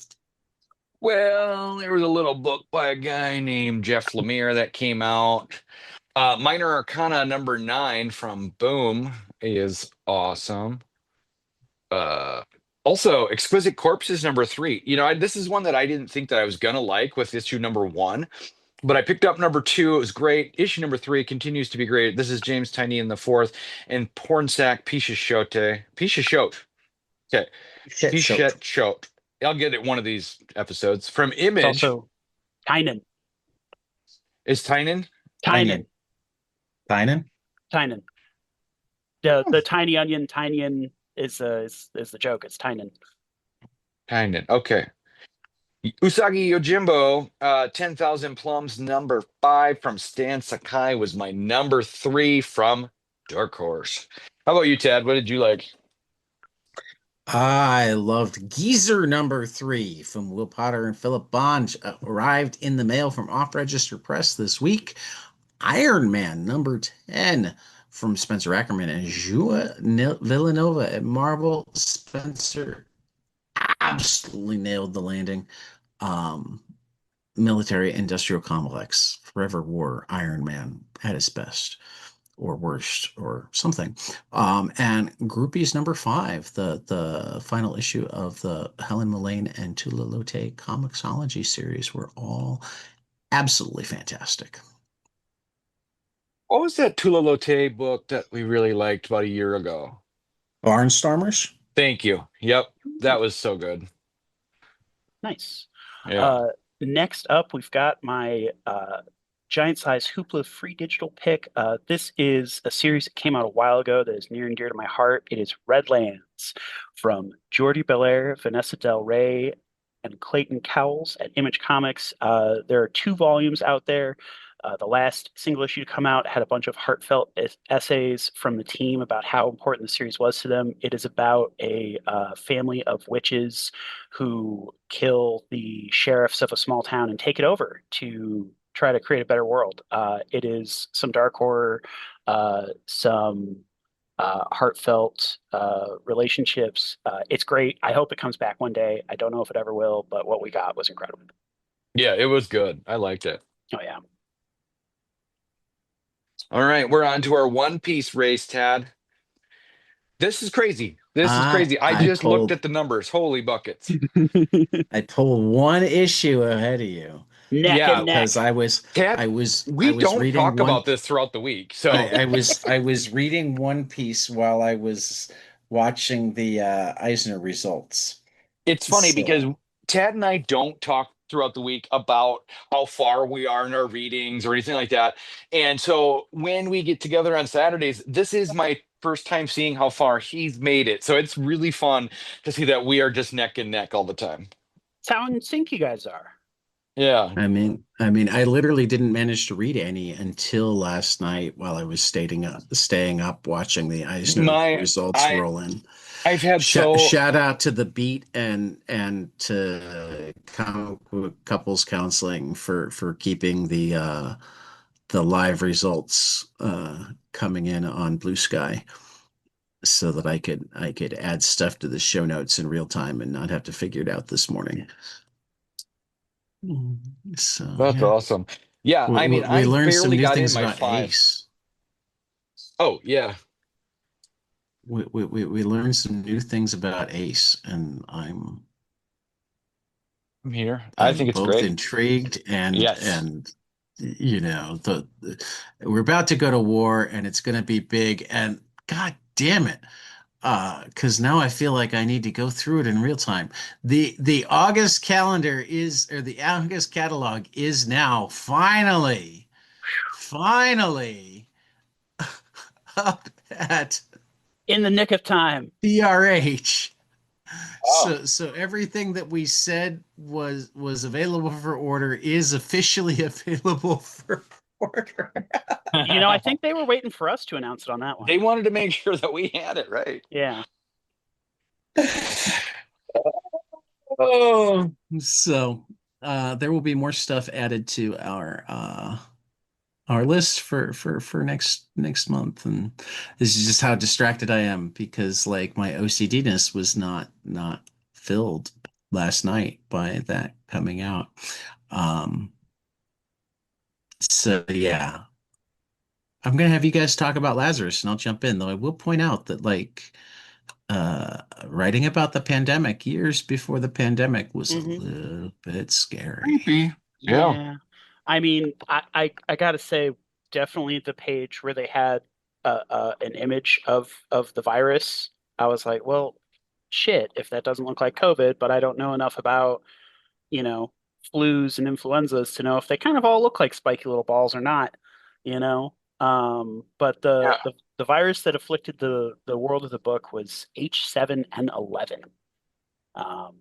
Well, there was a little book by a guy named Jeff Lemire that came out. Minor Arcana #9 from Boom is awesome. Also, Exquisite Corpses #3. This is one that I didn't think that I was gonna like with issue #1, but I picked up #2. It was great. Issue #3 continues to be great. This is James Tynion in the 4th and Pornsack Pisha Shote. Okay, Pisha Shote. I'll get it one of these episodes from Image. It's also Tynan. Is Tynan? Tynan. Tynan? Tynan. The tiny onion, Tynion is the joke. It's Tynan. Tynan. Okay. Usagi Yojimbo, 10,000 Plums #5 from Stan Sakai was my #3 from Dark Horse. How about you, Ted? What did you like? I loved Geezer #3 from Will Potter and Philip Bond. Arrived in the mail from Off Register Press this week. Iron Man #10 from Spencer Ackerman and João Villanova at Marvel. Spencer absolutely nailed the landing. military industrial complex. Forever War, Iron Man at his best or worst or something. And Groupies number 5, the final issue of the Helen Mullane and Tula Lotay Comixology series were all absolutely fantastic. What was that Tula Lotay book that we really liked about a year ago? Barnstormers. Thank you. Yep, that was so good. Nice. Yeah. Next up, we've got my giant size Hoopla free digital pick. This is a series that came out a while ago that is near and dear to my heart. It is Redlands from Jordi Belair, Vanessa Del Rey, and Clayton Cowles at Image Comics. There are 2 volumes out there. The last single issue to come out had a bunch of heartfelt essays from the team about how important the series was to them. It is about a family of witches who kill the sheriffs of a small town and take it over to try to create a better world. It is some dark horror, some heartfelt relationships. It's great. I hope it comes back one day. I don't know if it ever will, but what we got was incredible. Yeah, it was good. I liked it. Oh, yeah. All right, we're on to our One Piece race, Tad. This is crazy. This is I crazy. I I just looked pulled at the numbers. Holy buckets. I pulled one issue ahead of you Neck Yeah, and neck. because I was Tad, I was I we was don't reading talk one about this throughout the week. So I was reading One Piece while I was watching the Eisner results. it's funny because So Tad and I don't talk throughout the week about how far we are in our readings or anything like that. And so when we get together on Saturdays, this is my first time seeing how far he's made it. So it's really fun to see that we are just neck and neck all the time. It's how in sync you guys are. Yeah. I literally didn't manage to read any until last night while I was staying up watching the Eisner My results I roll in. I've had so Shout out to the Beat and to Comic Book Couples Counseling for keeping the live results coming in on Blue Sky so that I could add stuff to the show notes in real time and not have to figure it out this morning. So that's yeah, awesome. Yeah, I mean, we I learned some barely new got in things my about 5. Ace. Oh, yeah. We learned some new things about Ace, and I'm here. I I'm think it's both great. intrigued Yes. and you know we're about to go to war and it's going to be big and God damn it, because now I feel like I need to go through it in real time. The August calendar is, or the August catalog is now finally up at In the nick of time. BRH. Oh. So everything that we said was available for order is officially available for order. I think they were waiting for us to announce it on that one. They wanted to make sure that we had it right. Yeah. Oh, so there will be more stuff added to our list for next month, and this is just how distracted I am because like my OCDness was not filled last night by that coming out. Um, so yeah, I'm gonna have you guys talk about Lazarus, and I'll jump in. Though I will point out that writing about the pandemic years before the pandemic was a Mhm. little bit scary. Creepy. Yeah. Yeah. I mean, I gotta say, definitely the page where they had an image of the virus, I was like, well, shit, if that doesn't look like COVID, but I don't know enough about, you know, flus and influenzas to know if they kind of all look like spiky little balls or not, you know. But Yeah. the virus that afflicted the world of the book was H7N11. Um,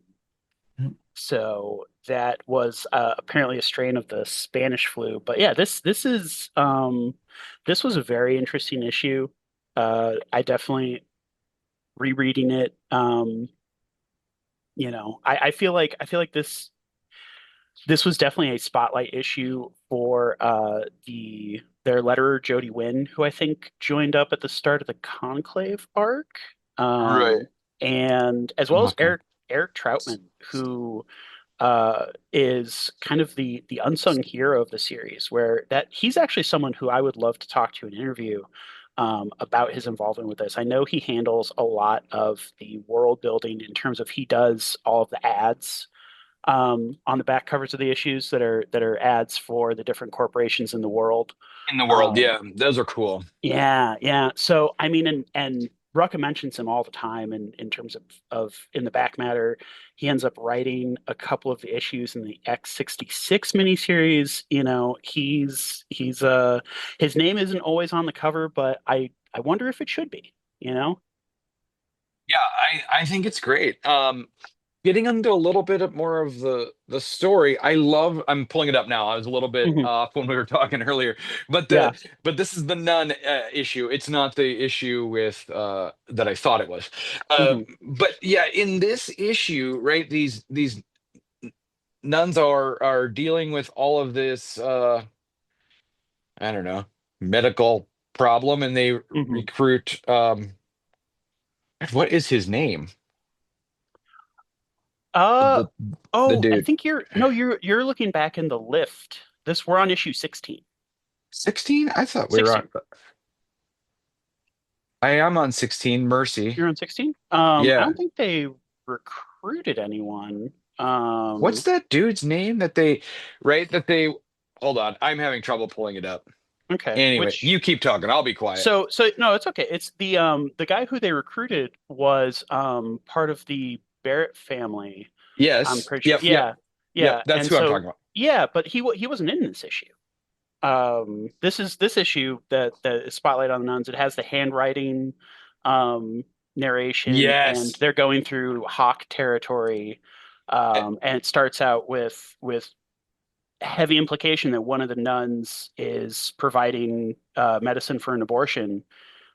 so that was apparently a strain of the Spanish flu. But yeah, this was a very interesting issue. I definitely rereading it. I feel like this was definitely a spotlight issue for their letterer Jody Wynn, who I think joined up at the start of the Conclave arc, Right. and as I'm well as looking. Eric Troutman, who is kind of the unsung hero of the series, where that he's actually someone who I would love to talk to and interview about his involvement with this. I know he handles a lot of the world building in terms of he does all of the ads on the back covers of the issues that are ads for the different corporations in the world. In the world, Um, yeah, those are cool. yeah, yeah. So I mean, and Rucka mentions him all the time in terms of in the back matter. He ends up writing a couple of the issues in the X66 miniseries. His name isn't always on the cover, but I wonder if it should be, you know? Yeah, I think it's great. Getting into a little bit more of the story, I'm pulling it up now. I was a little bit Mhm. off when we were talking earlier, but Yeah. this is the nun issue. It's not the issue with that I thought it was. Hmm. But yeah, in this issue, right, these nuns are dealing with all of this I don't know, medical problem, and they Hmm. recruit what is his name? Uh The the oh, I dude. think you're looking back in the lift. We're on issue 16. 16? I thought we were on. 16. I am on 16, Mercy. You're on 16? I Yeah. don't think they recruited anyone. What's that dude's name that they, right? That they, hold on. I'm having trouble pulling it up. Okay. Anyway, Which you keep talking. I'll be quiet. so no, it's okay. It's the guy who they recruited was part of the Barrett family. I'm Yes. pretty sure. Yep. Yep. Yeah. Yep. Yeah. That's And who I'm so talking about. yeah, but he wasn't in this issue. This issue that is Spotlight on the Nuns. It has the handwriting um, narration, and Yes. they're going through Hawk territory, Eh, and it starts out with heavy implication that one of the nuns is providing medicine for an abortion.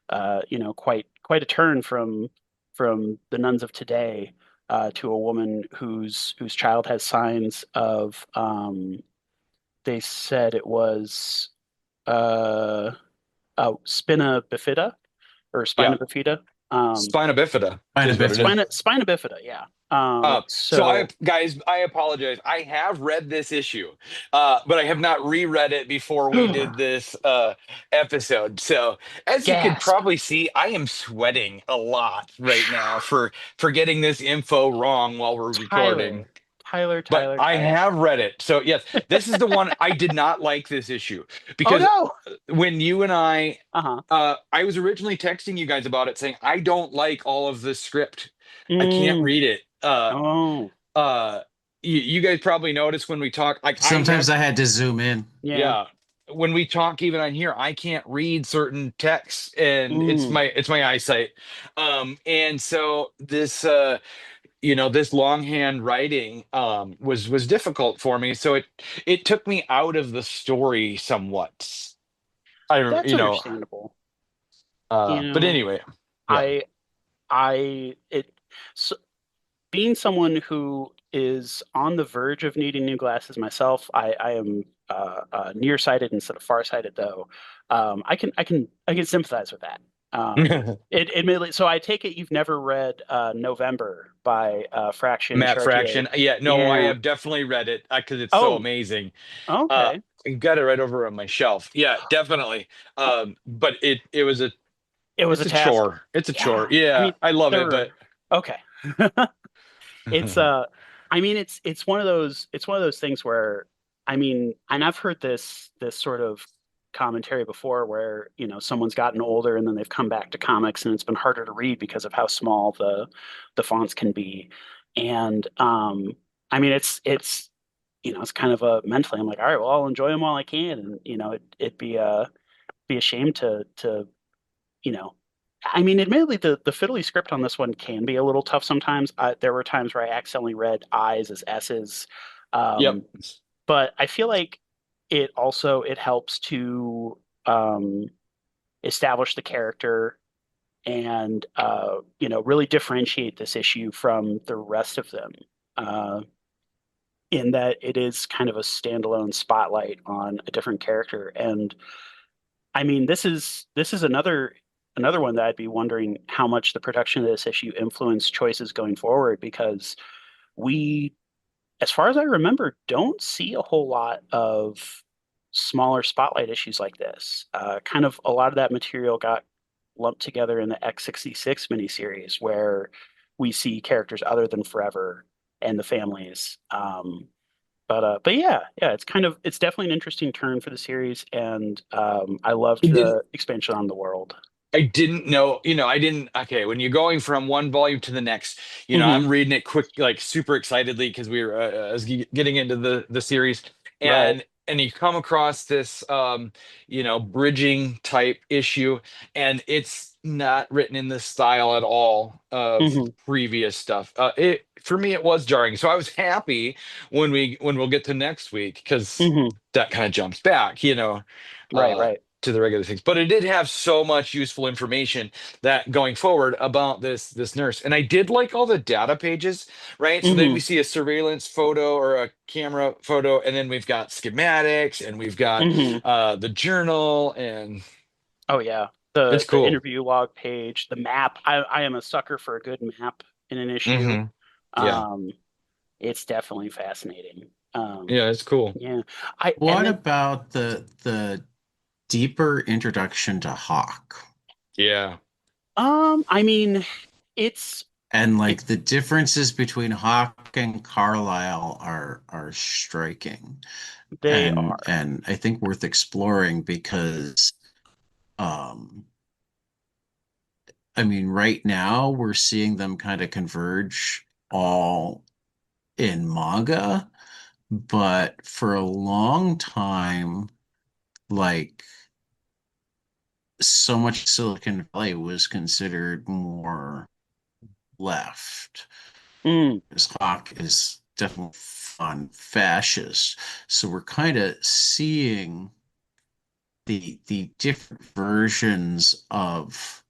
Quite a turn from the nuns of today to a woman whose child has signs of they said it was uh, spina bifida or Yeah. spina bifida. Um, Spina bifida Kind of is what it is. bifida. spina bifida, yeah. So So guys, I apologize. I have read this issue, but I have not reread it before we did this episode. So as you could gasp, probably see, I am sweating a lot right now for getting this info wrong while we're recording. Tyler, Tyler, But Tyler, I Tyler. have read it. So yes, this is the one I did not like this issue Oh because no. when you and Uh-huh. I was originally texting you guys about it saying I don't like all of this script. I can't Mm, read it. oh, Uh you guys probably notice when we talk, like I Sometimes have, I had to zoom in. yeah. yeah, when we talk even on here I can't read certain texts, and Mm. it's my eyesight. And so this this longhand writing was difficult for me, so it took me out of the story somewhat. I That's understandable. You but know, anyway, yeah. I I it so, being someone who is on the verge of needing new glasses myself, I am nearsighted instead of farsighted, though. I can sympathize with that. It admittedly, so I take it you've never read November by Fraction Matt Chartier. Fraction. Yeah, no, I Yeah. have definitely read it because it's so Oh, amazing. Uh, okay. I got it right over on my shelf. Yeah, definitely. But it was It was a it's a task. chore. It's a chore. Yeah. I Yeah, mean, I love it, there. but Okay. It's I mean it's one of those things where I mean, and I've heard this sort of commentary before where, someone's gotten older and then they've come back to comics and it's been harder to read because of how small the fonts can be. And I mean it's kind of a mentally I'm like, all right, well, I'll enjoy them while I can, and it'd be a shame to you know, I mean, admittedly, the fiddly script on this one can be a little tough sometimes. There were times where I accidentally read I's as S's, yep. um, but I feel like it helps to um, establish the character and really differentiate this issue from the rest of them. In that it is kind of a standalone spotlight on a different character, and I mean, this is another one that I'd be wondering how much the production of this issue influenced choices going forward, because we as far as I remember, don't see a whole lot of smaller spotlight issues like this. Kind of a lot of that material got lumped together in the X66 miniseries, where we see characters other than Forever and the families. But yeah, it's definitely an interesting turn for the series, and I loved It didn't the expansion on the world. I didn't know, I didn't. Okay, when you're going from one volume to the next, Hmm. I'm reading it quick, like super excitedly because we were I was getting into the series, Right. and you come across this, bridging type issue, and it's not written in the style at all of Hmm. previous stuff. It for me it was jarring, so I was happy when we'll get to next week because Hmm. that kind of jumps back, Right, uh, right. to the regular things. But it did have so much useful information that going forward about this nurse. And I did like all the data pages, right? So then we Hmm. see a surveillance photo or a camera photo, and then we've got schematics and we've got Hmm. the journal, and Oh yeah. it's The cool. interview log page, the map. I am a sucker for a good map in an issue. Hmm. Yeah. Um, it's definitely fascinating. Yeah, it's cool. Yeah. I and What then about the deeper introduction to Hawk Yeah. I mean, it's and it like the differences between Hawk and Carlisle are striking they are. and I think worth exploring because um I mean right now we're seeing them kind of converge all in manga, but for a long time, like so much Silicon Valley was considered more left. Mm, Because Hawk is definitely fun fascist. So we're kind of seeing the different versions of,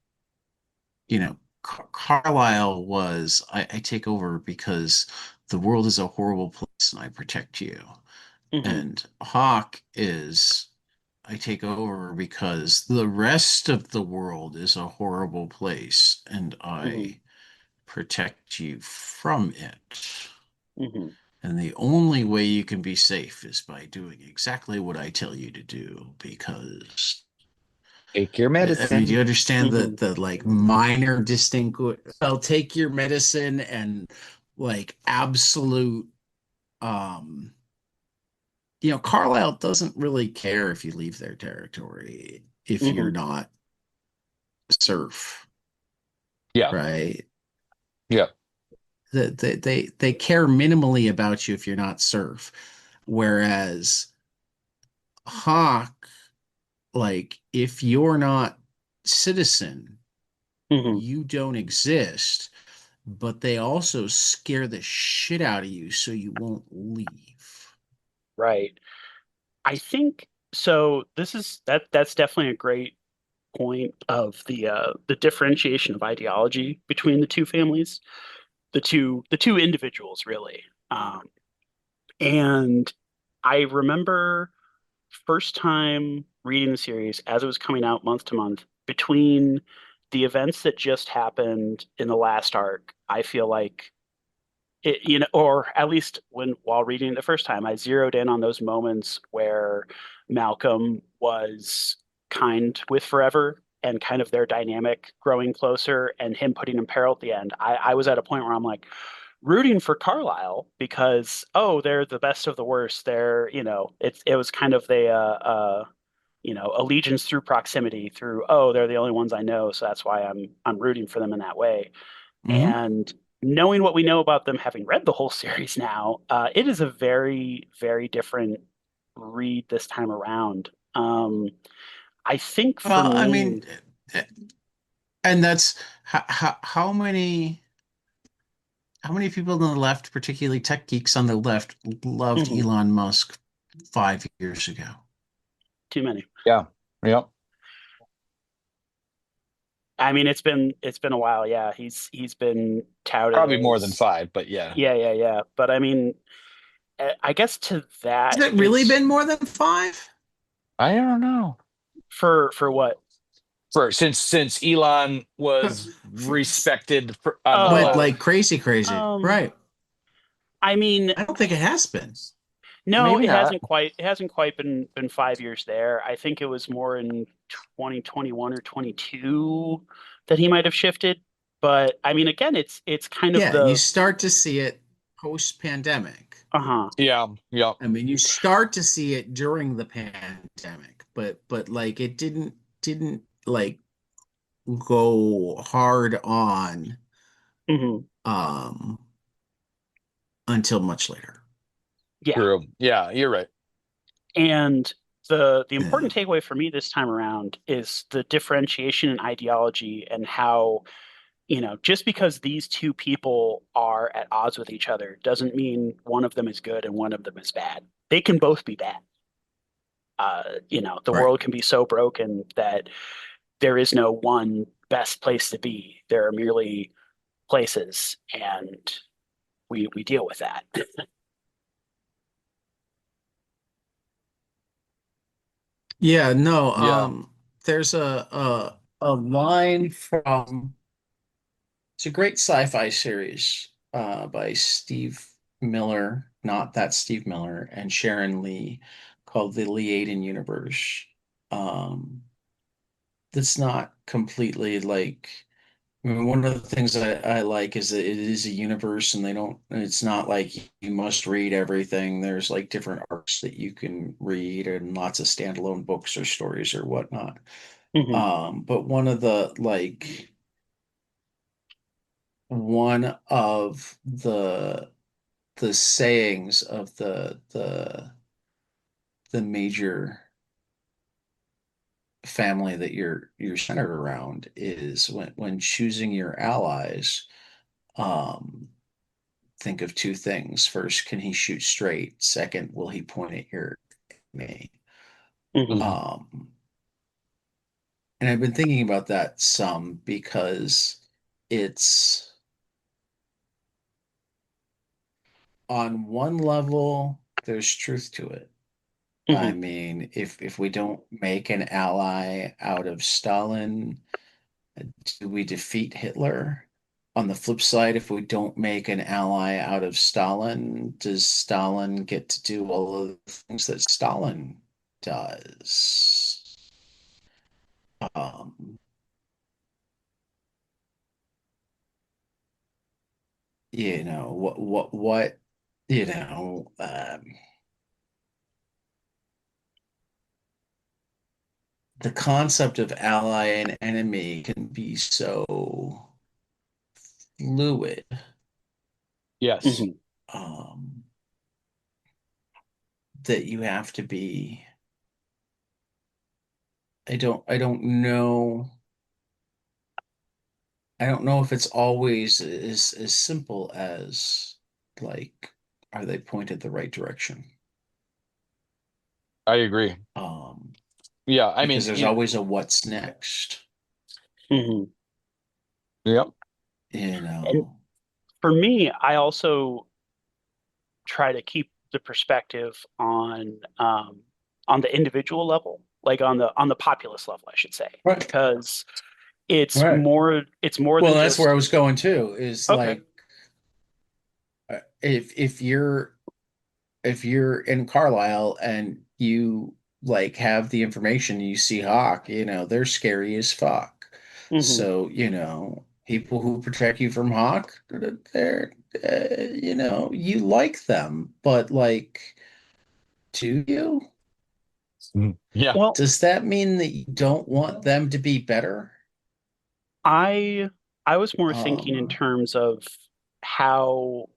Carlisle was I take over because the world is a horrible place and I protect you. hmm. And Hawk is I take over because the rest of the world is a horrible place and Hmm. I protect you from it. Hmm. And the only way you can be safe is by doing exactly what I tell you to do because Take your I mean, do you medicine. understand Hmm. the like minor distinguish? I'll take your medicine and like absolute um Carlisle doesn't really care if you leave their territory if you're Hmm. not serf, Yeah. right? Yeah. They care minimally about you if you're not serf. Whereas Hawk, like if you're not citizen, Hmm. you don't exist, but they also scare the shit out of you so you won't leave. Right. I think so. That's definitely a great point of the differentiation of ideology between the two families, the two individuals really. Um, and I remember first time reading the series as it was coming out month to month between the events that just happened in the last arc. I feel like or at least while reading it the first time, I zeroed in on those moments where Malcolm was kind with Forever and kind of their dynamic growing closer and him putting in peril at the end. I was at a point where I'm like rooting for Carlisle because they're the best of the worst. It was kind of allegiance through proximity through they're the only ones I know, so that's why I'm rooting for them in that way. Hmm. And knowing what we know about them, having read the whole series now, it is a very, very different read this time around. I think for Well, I me, mean, and that's how many people on the left, particularly tech geeks on the left, loved mhm, Elon Musk 5 years ago? too many. Yeah. Yeah. I mean, it's been a while. Yeah, he's been touted Probably more than as 5, but yeah. yeah. But I mean, I guess to Has that, it really it's been more than five? I don't know. for what? For since Elon For- was for- respected on the Went Oh, left. like crazy, crazy. um, Right. I mean, I don't think it has been. no, Maybe it not. hasn't quite been 5 years there. I think it was more in 2021 or 22 that he might have shifted. But I mean, again, it's kind of Yeah, you the start to see it post-pandemic. uh-huh. Yeah, yeah. I mean, you start to see it during the pandemic, but like it didn't like go hard on Hmm. um until much later. Yeah. True. Yeah, you're right. And the Yeah. important takeaway for me this time around is the differentiation in ideology and how, just because these two people are at odds with each other doesn't mean one of them is good and one of them is bad. They can both be bad. The Right. world can be so broken that there is no one best place to be. There are merely places, and we deal with that. Yeah, no, Yeah. there's a line from it's a great sci-fi series by Steve Miller, not that Steve Miller, and Sharon Lee called The Leighton Universe. Um, that's not completely like I mean, one of the things I like is that it is a universe and it's not like you must read everything. There's like different arcs that you can read and lots of standalone books or stories or whatnot. Hmm. But one of the sayings of the major family that you're centered around is when choosing your allies, um, think of two things. First, can he shoot straight? Second, will he point at your me? Hmm. Mhm. Um, and I've been thinking about that some because it's on one level, there's truth to it. I Hmm. mean, if we don't make an ally out of Stalin, do we defeat Hitler? On the flip side, if we don't make an ally out of Stalin, does Stalin get to do all of the things that Stalin does? Um, what, you know, the concept of ally and enemy can be so fluid. Yes. Hmm. Um, that you have to be I don't know if it's always as simple as like are they pointed the right direction? I agree. Um, Yeah, I because mean, there's always a what's next, Hmm. yep. you And know. for me, I also try to keep the perspective on the individual level, like on the populace level, I should say, Right, because right. it's more Well, than that's where I just was going too, is okay. like if you're in Carlisle and you like have the information, you see Hawk, they're scary as fuck. Hmm. So, people who protect you from Hawk, they're, you like them, but like, do you? Mhm. Yeah. Well, Does that mean that you don't want them to be better? I I was more thinking in Um, terms of how,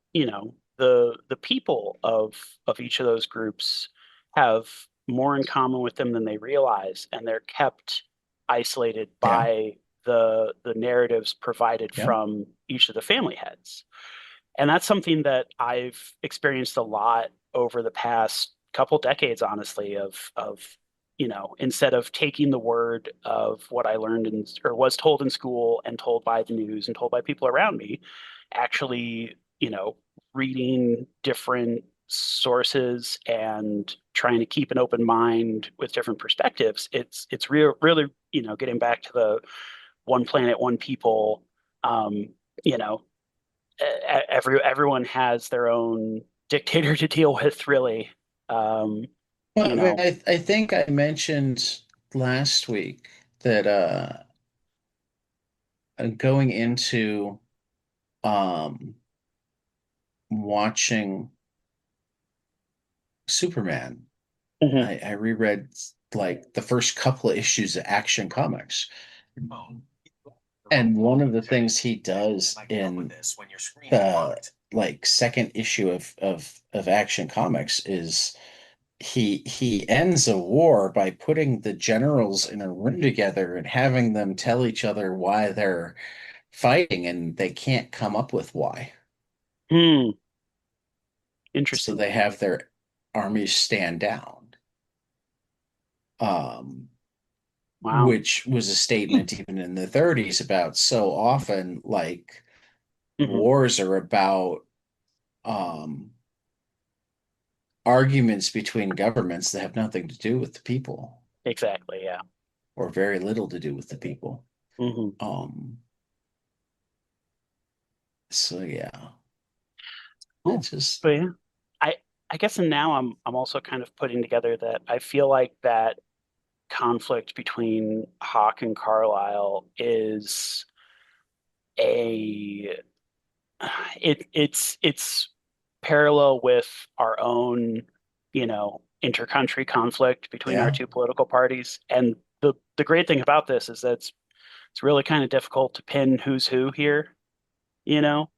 the people of each of those groups have more in common with them than they realize, and they're kept isolated yeah, by the narratives provided yeah, from each of the family heads. And that's something that I've experienced a lot over the past couple decades, honestly, of instead of taking the word of what I learned or was told in school and told by the news and told by people around me, actually, reading different sources and trying to keep an open mind with different perspectives. It's really, getting back to the one planet, one people, um, you know, everyone has their own dictator to deal with, really. Um, Well, you I mean, know, I think I mentioned last week that going into um watching Superman, mhm, I reread like the first couple of issues of Action Comics. And one of the things he does in the like second issue of Action Comics is he ends a war by putting the generals in a room together and having them tell each other why they're fighting, and they can't come up with why. hmm, So interesting. they have their armies stand down. Um, Wow. which was a statement even in the 30s about so often like Hmm. wars are about um arguments between governments that have nothing to do with the people Exactly. Yeah. or very little to do with the people. Hmm. Um, so yeah, it Cool. just But yeah, I I guess and now I'm also kind of putting together that I feel like that conflict between Hawk and Carlisle is a it's parallel with our own, intercountry conflict between our yeah. two political parties. And the great thing about this is that it's really kind of difficult to pin who's who here.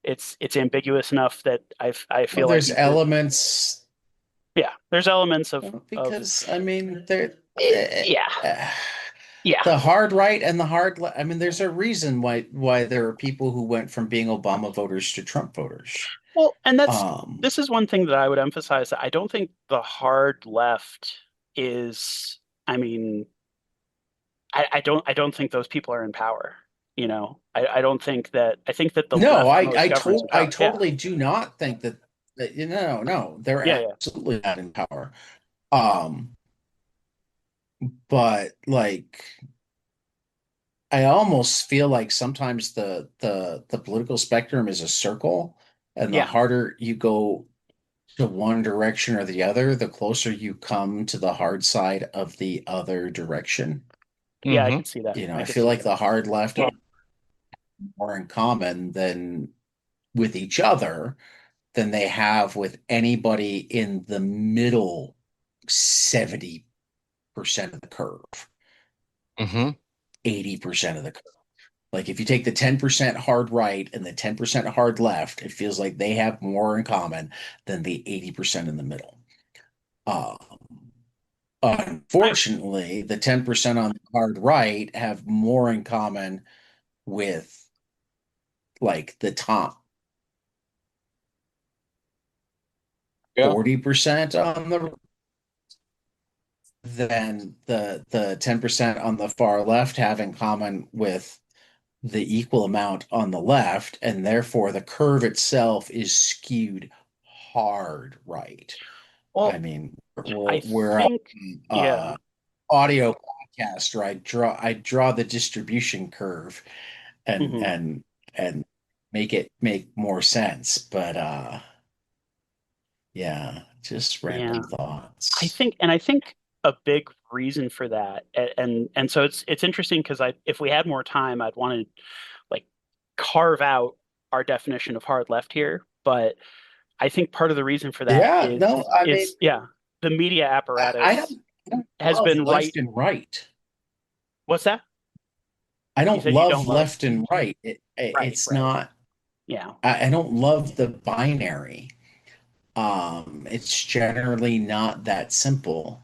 It's ambiguous enough that I Well, feel like there's you could, elements yeah, there's elements of because I mean there yeah, uh, yeah, the hard right and the I mean there's a reason why there are people who went from being Obama voters to Trump voters. well, and Um, this is one thing that I would emphasize, that I don't think the hard left is, I mean, I don't think those people are in power. I don't think that, I think that the no, leftmost government's in I power. Yeah, totally do not think that no, they're yeah, yeah. absolutely not in power. Um, but like I almost feel like sometimes the political spectrum is a circle, and the Yeah, harder you go to one direction or the other, the closer you come to the hard side of the other direction. yeah, I Hmm. could see that. I I could feel see like that. the hard left have more in common than with each other than they have with anybody in the middle 70% of the curve, Hmm. 80% of the curve. Like if you take the 10% hard right and the 10% hard left, it feels like they have more in common than the 80% in the middle. Um, I Unfortunately, the 10% on the hard right have more in common with like the top Yeah. 40% on the than the 10% on the far left have in common with the equal amount on the left, and therefore the curve itself is skewed hard right. I well, mean, I we're on think, yeah. uh audio podcast, right? I draw the distribution curve and Hmm. and make it make more sense. But yeah, just Yeah. random I thoughts. think, and I think a big reason for that, and so it's interesting because if we had more time, I'd want to like carve out our definition of hard left here. But I think part of the reason for that Yeah, is no, I mean, is yeah, the media apparatus I don't has love been right. left and right. What's that? I You don't said you love don't love? left and right. Right, It's right. not. Yeah. I don't love the binary. It's generally not that simple.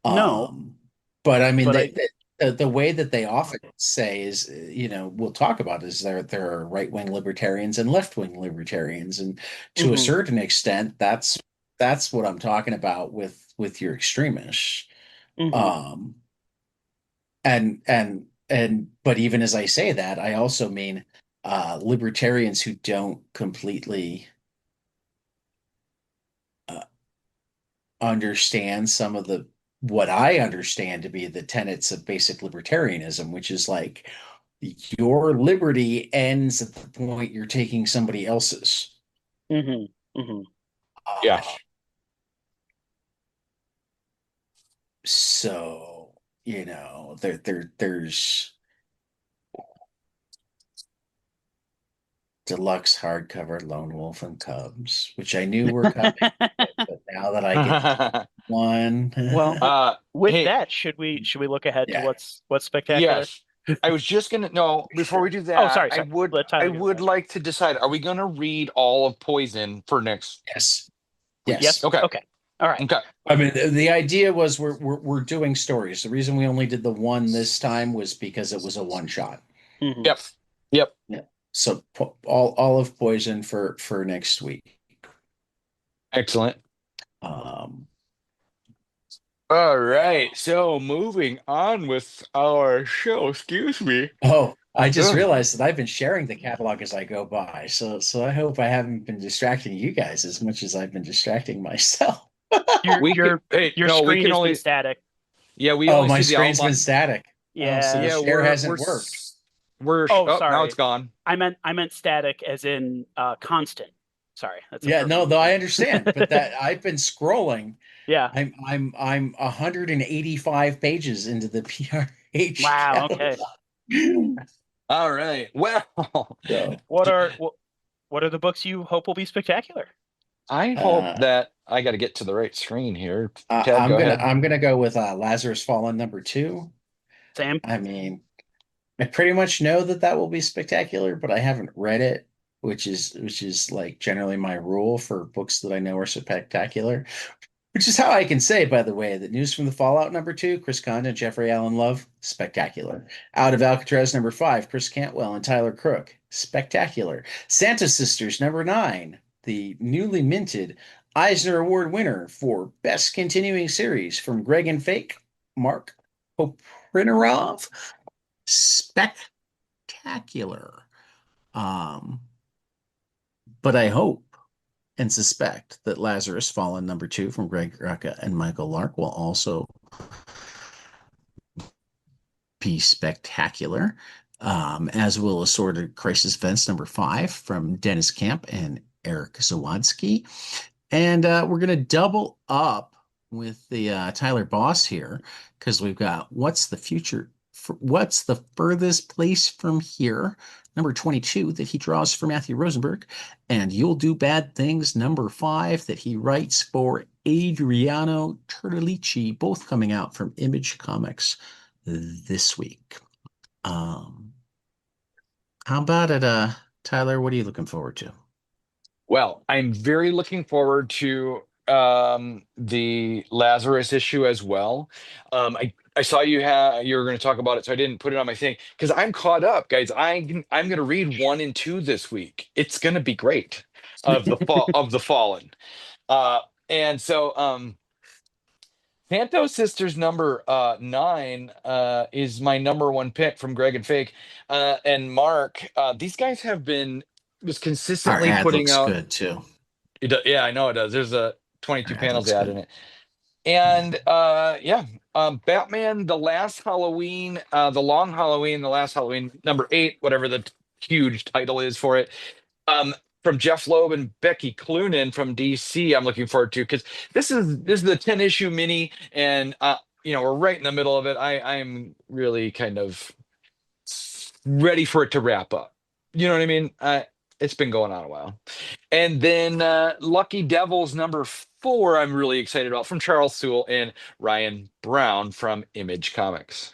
No, Um, but I mean, but I. the way that they often say is, we'll talk about is there are right-wing libertarians and left-wing libertarians, and to a Mhm, certain extent, that's what I'm talking about with your extremists. mhm. Um, but even as I say that, I also mean libertarians who don't completely uh, understand some of the what I understand to be the tenets of basic libertarianism, which is like your liberty ends at the point you're taking somebody else's. Mm-hmm. Mm-hmm. Yeah. So, there's deluxe hardcover Lone Wolf and Cubs, which I knew were coming, but now that I get one, Well, with hey, that, should we look ahead to Yeah. what's spectacular? yes. I was just gonna no, before we do that, Oh, sorry. I would Let I Tyler go would first. like to decide, are we gonna read all of Poison for next yes, week? Yes. Okay. Okay. All right. Okay. I mean, the idea was we're doing stories. The reason we only did the one this time was because it was a one shot. Mhm. Yep. Yep. Yeah. So all of Poison for next week. Excellent. Um, All right. So moving on with our show, excuse me. oh, I just Ugh. realized that I've been sharing the catalog as I go by. So I hope I haven't been distracting you guys as much as I've been distracting myself. Your Hey, no, we screen can has been only static. we Oh, only my see the screen's outline. been static. Oh, so the Yeah. Yeah, share hasn't worked. Oh, now sorry. it's gone. I meant static as in constant. Sorry, that's a Yeah, no, program. though I understand, but that I've been scrolling. Yeah. I'm 185 pages into the PRH Wow. Okay. catalog. All right. Well, So, What are the books you hope will be spectacular? I hope uh, that I got to get to the right screen here. Ted, I'm go gonna ahead. I'm gonna go with Lazarus Fallen #2. Sam? I mean, I pretty much know that that will be spectacular, but I haven't read it, which is like generally my rule for books that I know are spectacular. Which is how I can say, by the way, that News from the Fallout #2, Chris Condon, Jeffrey Allen Love, spectacular. Out of Alcatraz #5, Chris Cantwell and Tyler Crook, spectacular. Santa Sisters #9, the newly minted Eisner Award winner for Best Continuing Series from Greg and Fake, Mark Poprinarov, spectacular. Um, but I hope and suspect that Lazarus Fallen #2 from Greg Rucka and Michael Lark will also be spectacular, as will Assorted Crisis Events #5 from Dennis Camp and Eric Zawadski. And we're going to double up with the Tyler Boss here because we've got What's the Future? What's the Furthest Place from Here? #22 that he draws for Matthew Rosenberg, and You'll Do Bad Things #5 that he writes for Adriano Turtolici, both coming out from Image Comics this week. How about it, Tyler? What are you looking forward to? Well, I'm very looking forward to the Lazarus issue as well. I saw you were going to talk about it, so I didn't put it on my thing because I'm caught up, guys. I'm going to read 1 and 2 this week. It's going to be great of the Fallen. And so Panto Sisters #9 is my #1 pick from Greg and Fake. And Mark, these guys have been just Our consistently ad putting looks out. good too. Yeah, I know it does. There's a 22 Our ad panels looks ad in good. it. And Batman, The Last Halloween, The Long Halloween, The Last Halloween, #8, whatever the huge title is for it. Um, from Jeff Loeb and Becky Cloonan from DC, I'm looking forward to because this is the 10-issue mini, and we're right in the middle of it. I'm really kind of ready for it to wrap up. You know what I mean? It's been going on a while. And then Lucky Devils #4, I'm really excited about from Charles Sewell and Ryan Brown from Image Comics.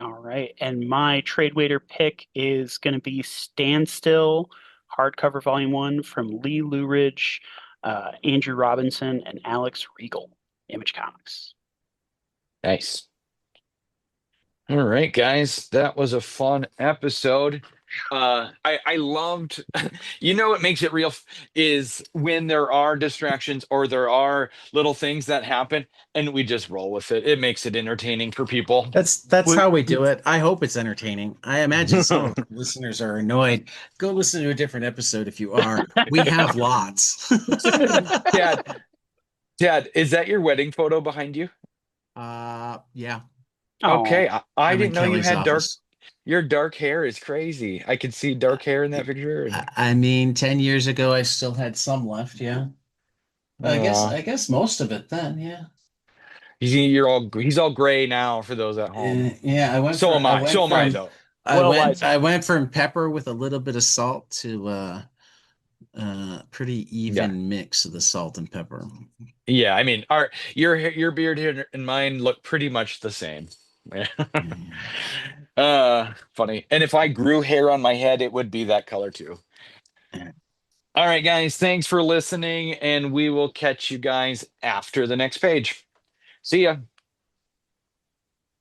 All right. And my trade waiter pick is going to be Standstill, hardcover volume 1 from Lee Luridge, Andrew Robinson, and Alex Regal, Image Comics. Nice. All right, guys, that was a fun episode. I loved, what makes it real is when there are distractions or there are little things that happen and we just roll with it. It makes it entertaining for people. That's Would- how we do it. I hope it's entertaining. I imagine some of the listeners are annoyed. Go listen to a different episode if you are. We have lots. Dad, is that your wedding photo behind you? Yeah. Oh, Okay, I I'm in didn't know you Kelly's had office. your dark hair is crazy. I could see dark hair in that picture. And I mean, 10 years ago, I still had some left. Yeah. uh, I guess most of it then. Yeah. he's all gray now for those at home. Yeah. So am I. So am I though. well, Liza, I went from pepper with a little bit of salt to pretty Yeah. even mix of the salt and pepper. Yeah, I mean, your beard here and mine look pretty much the same. Yeah. Yeah. Funny. And if I grew hair on my head, it would be that color too. All right, guys, thanks for listening, and we will catch you guys after the next page. See ya.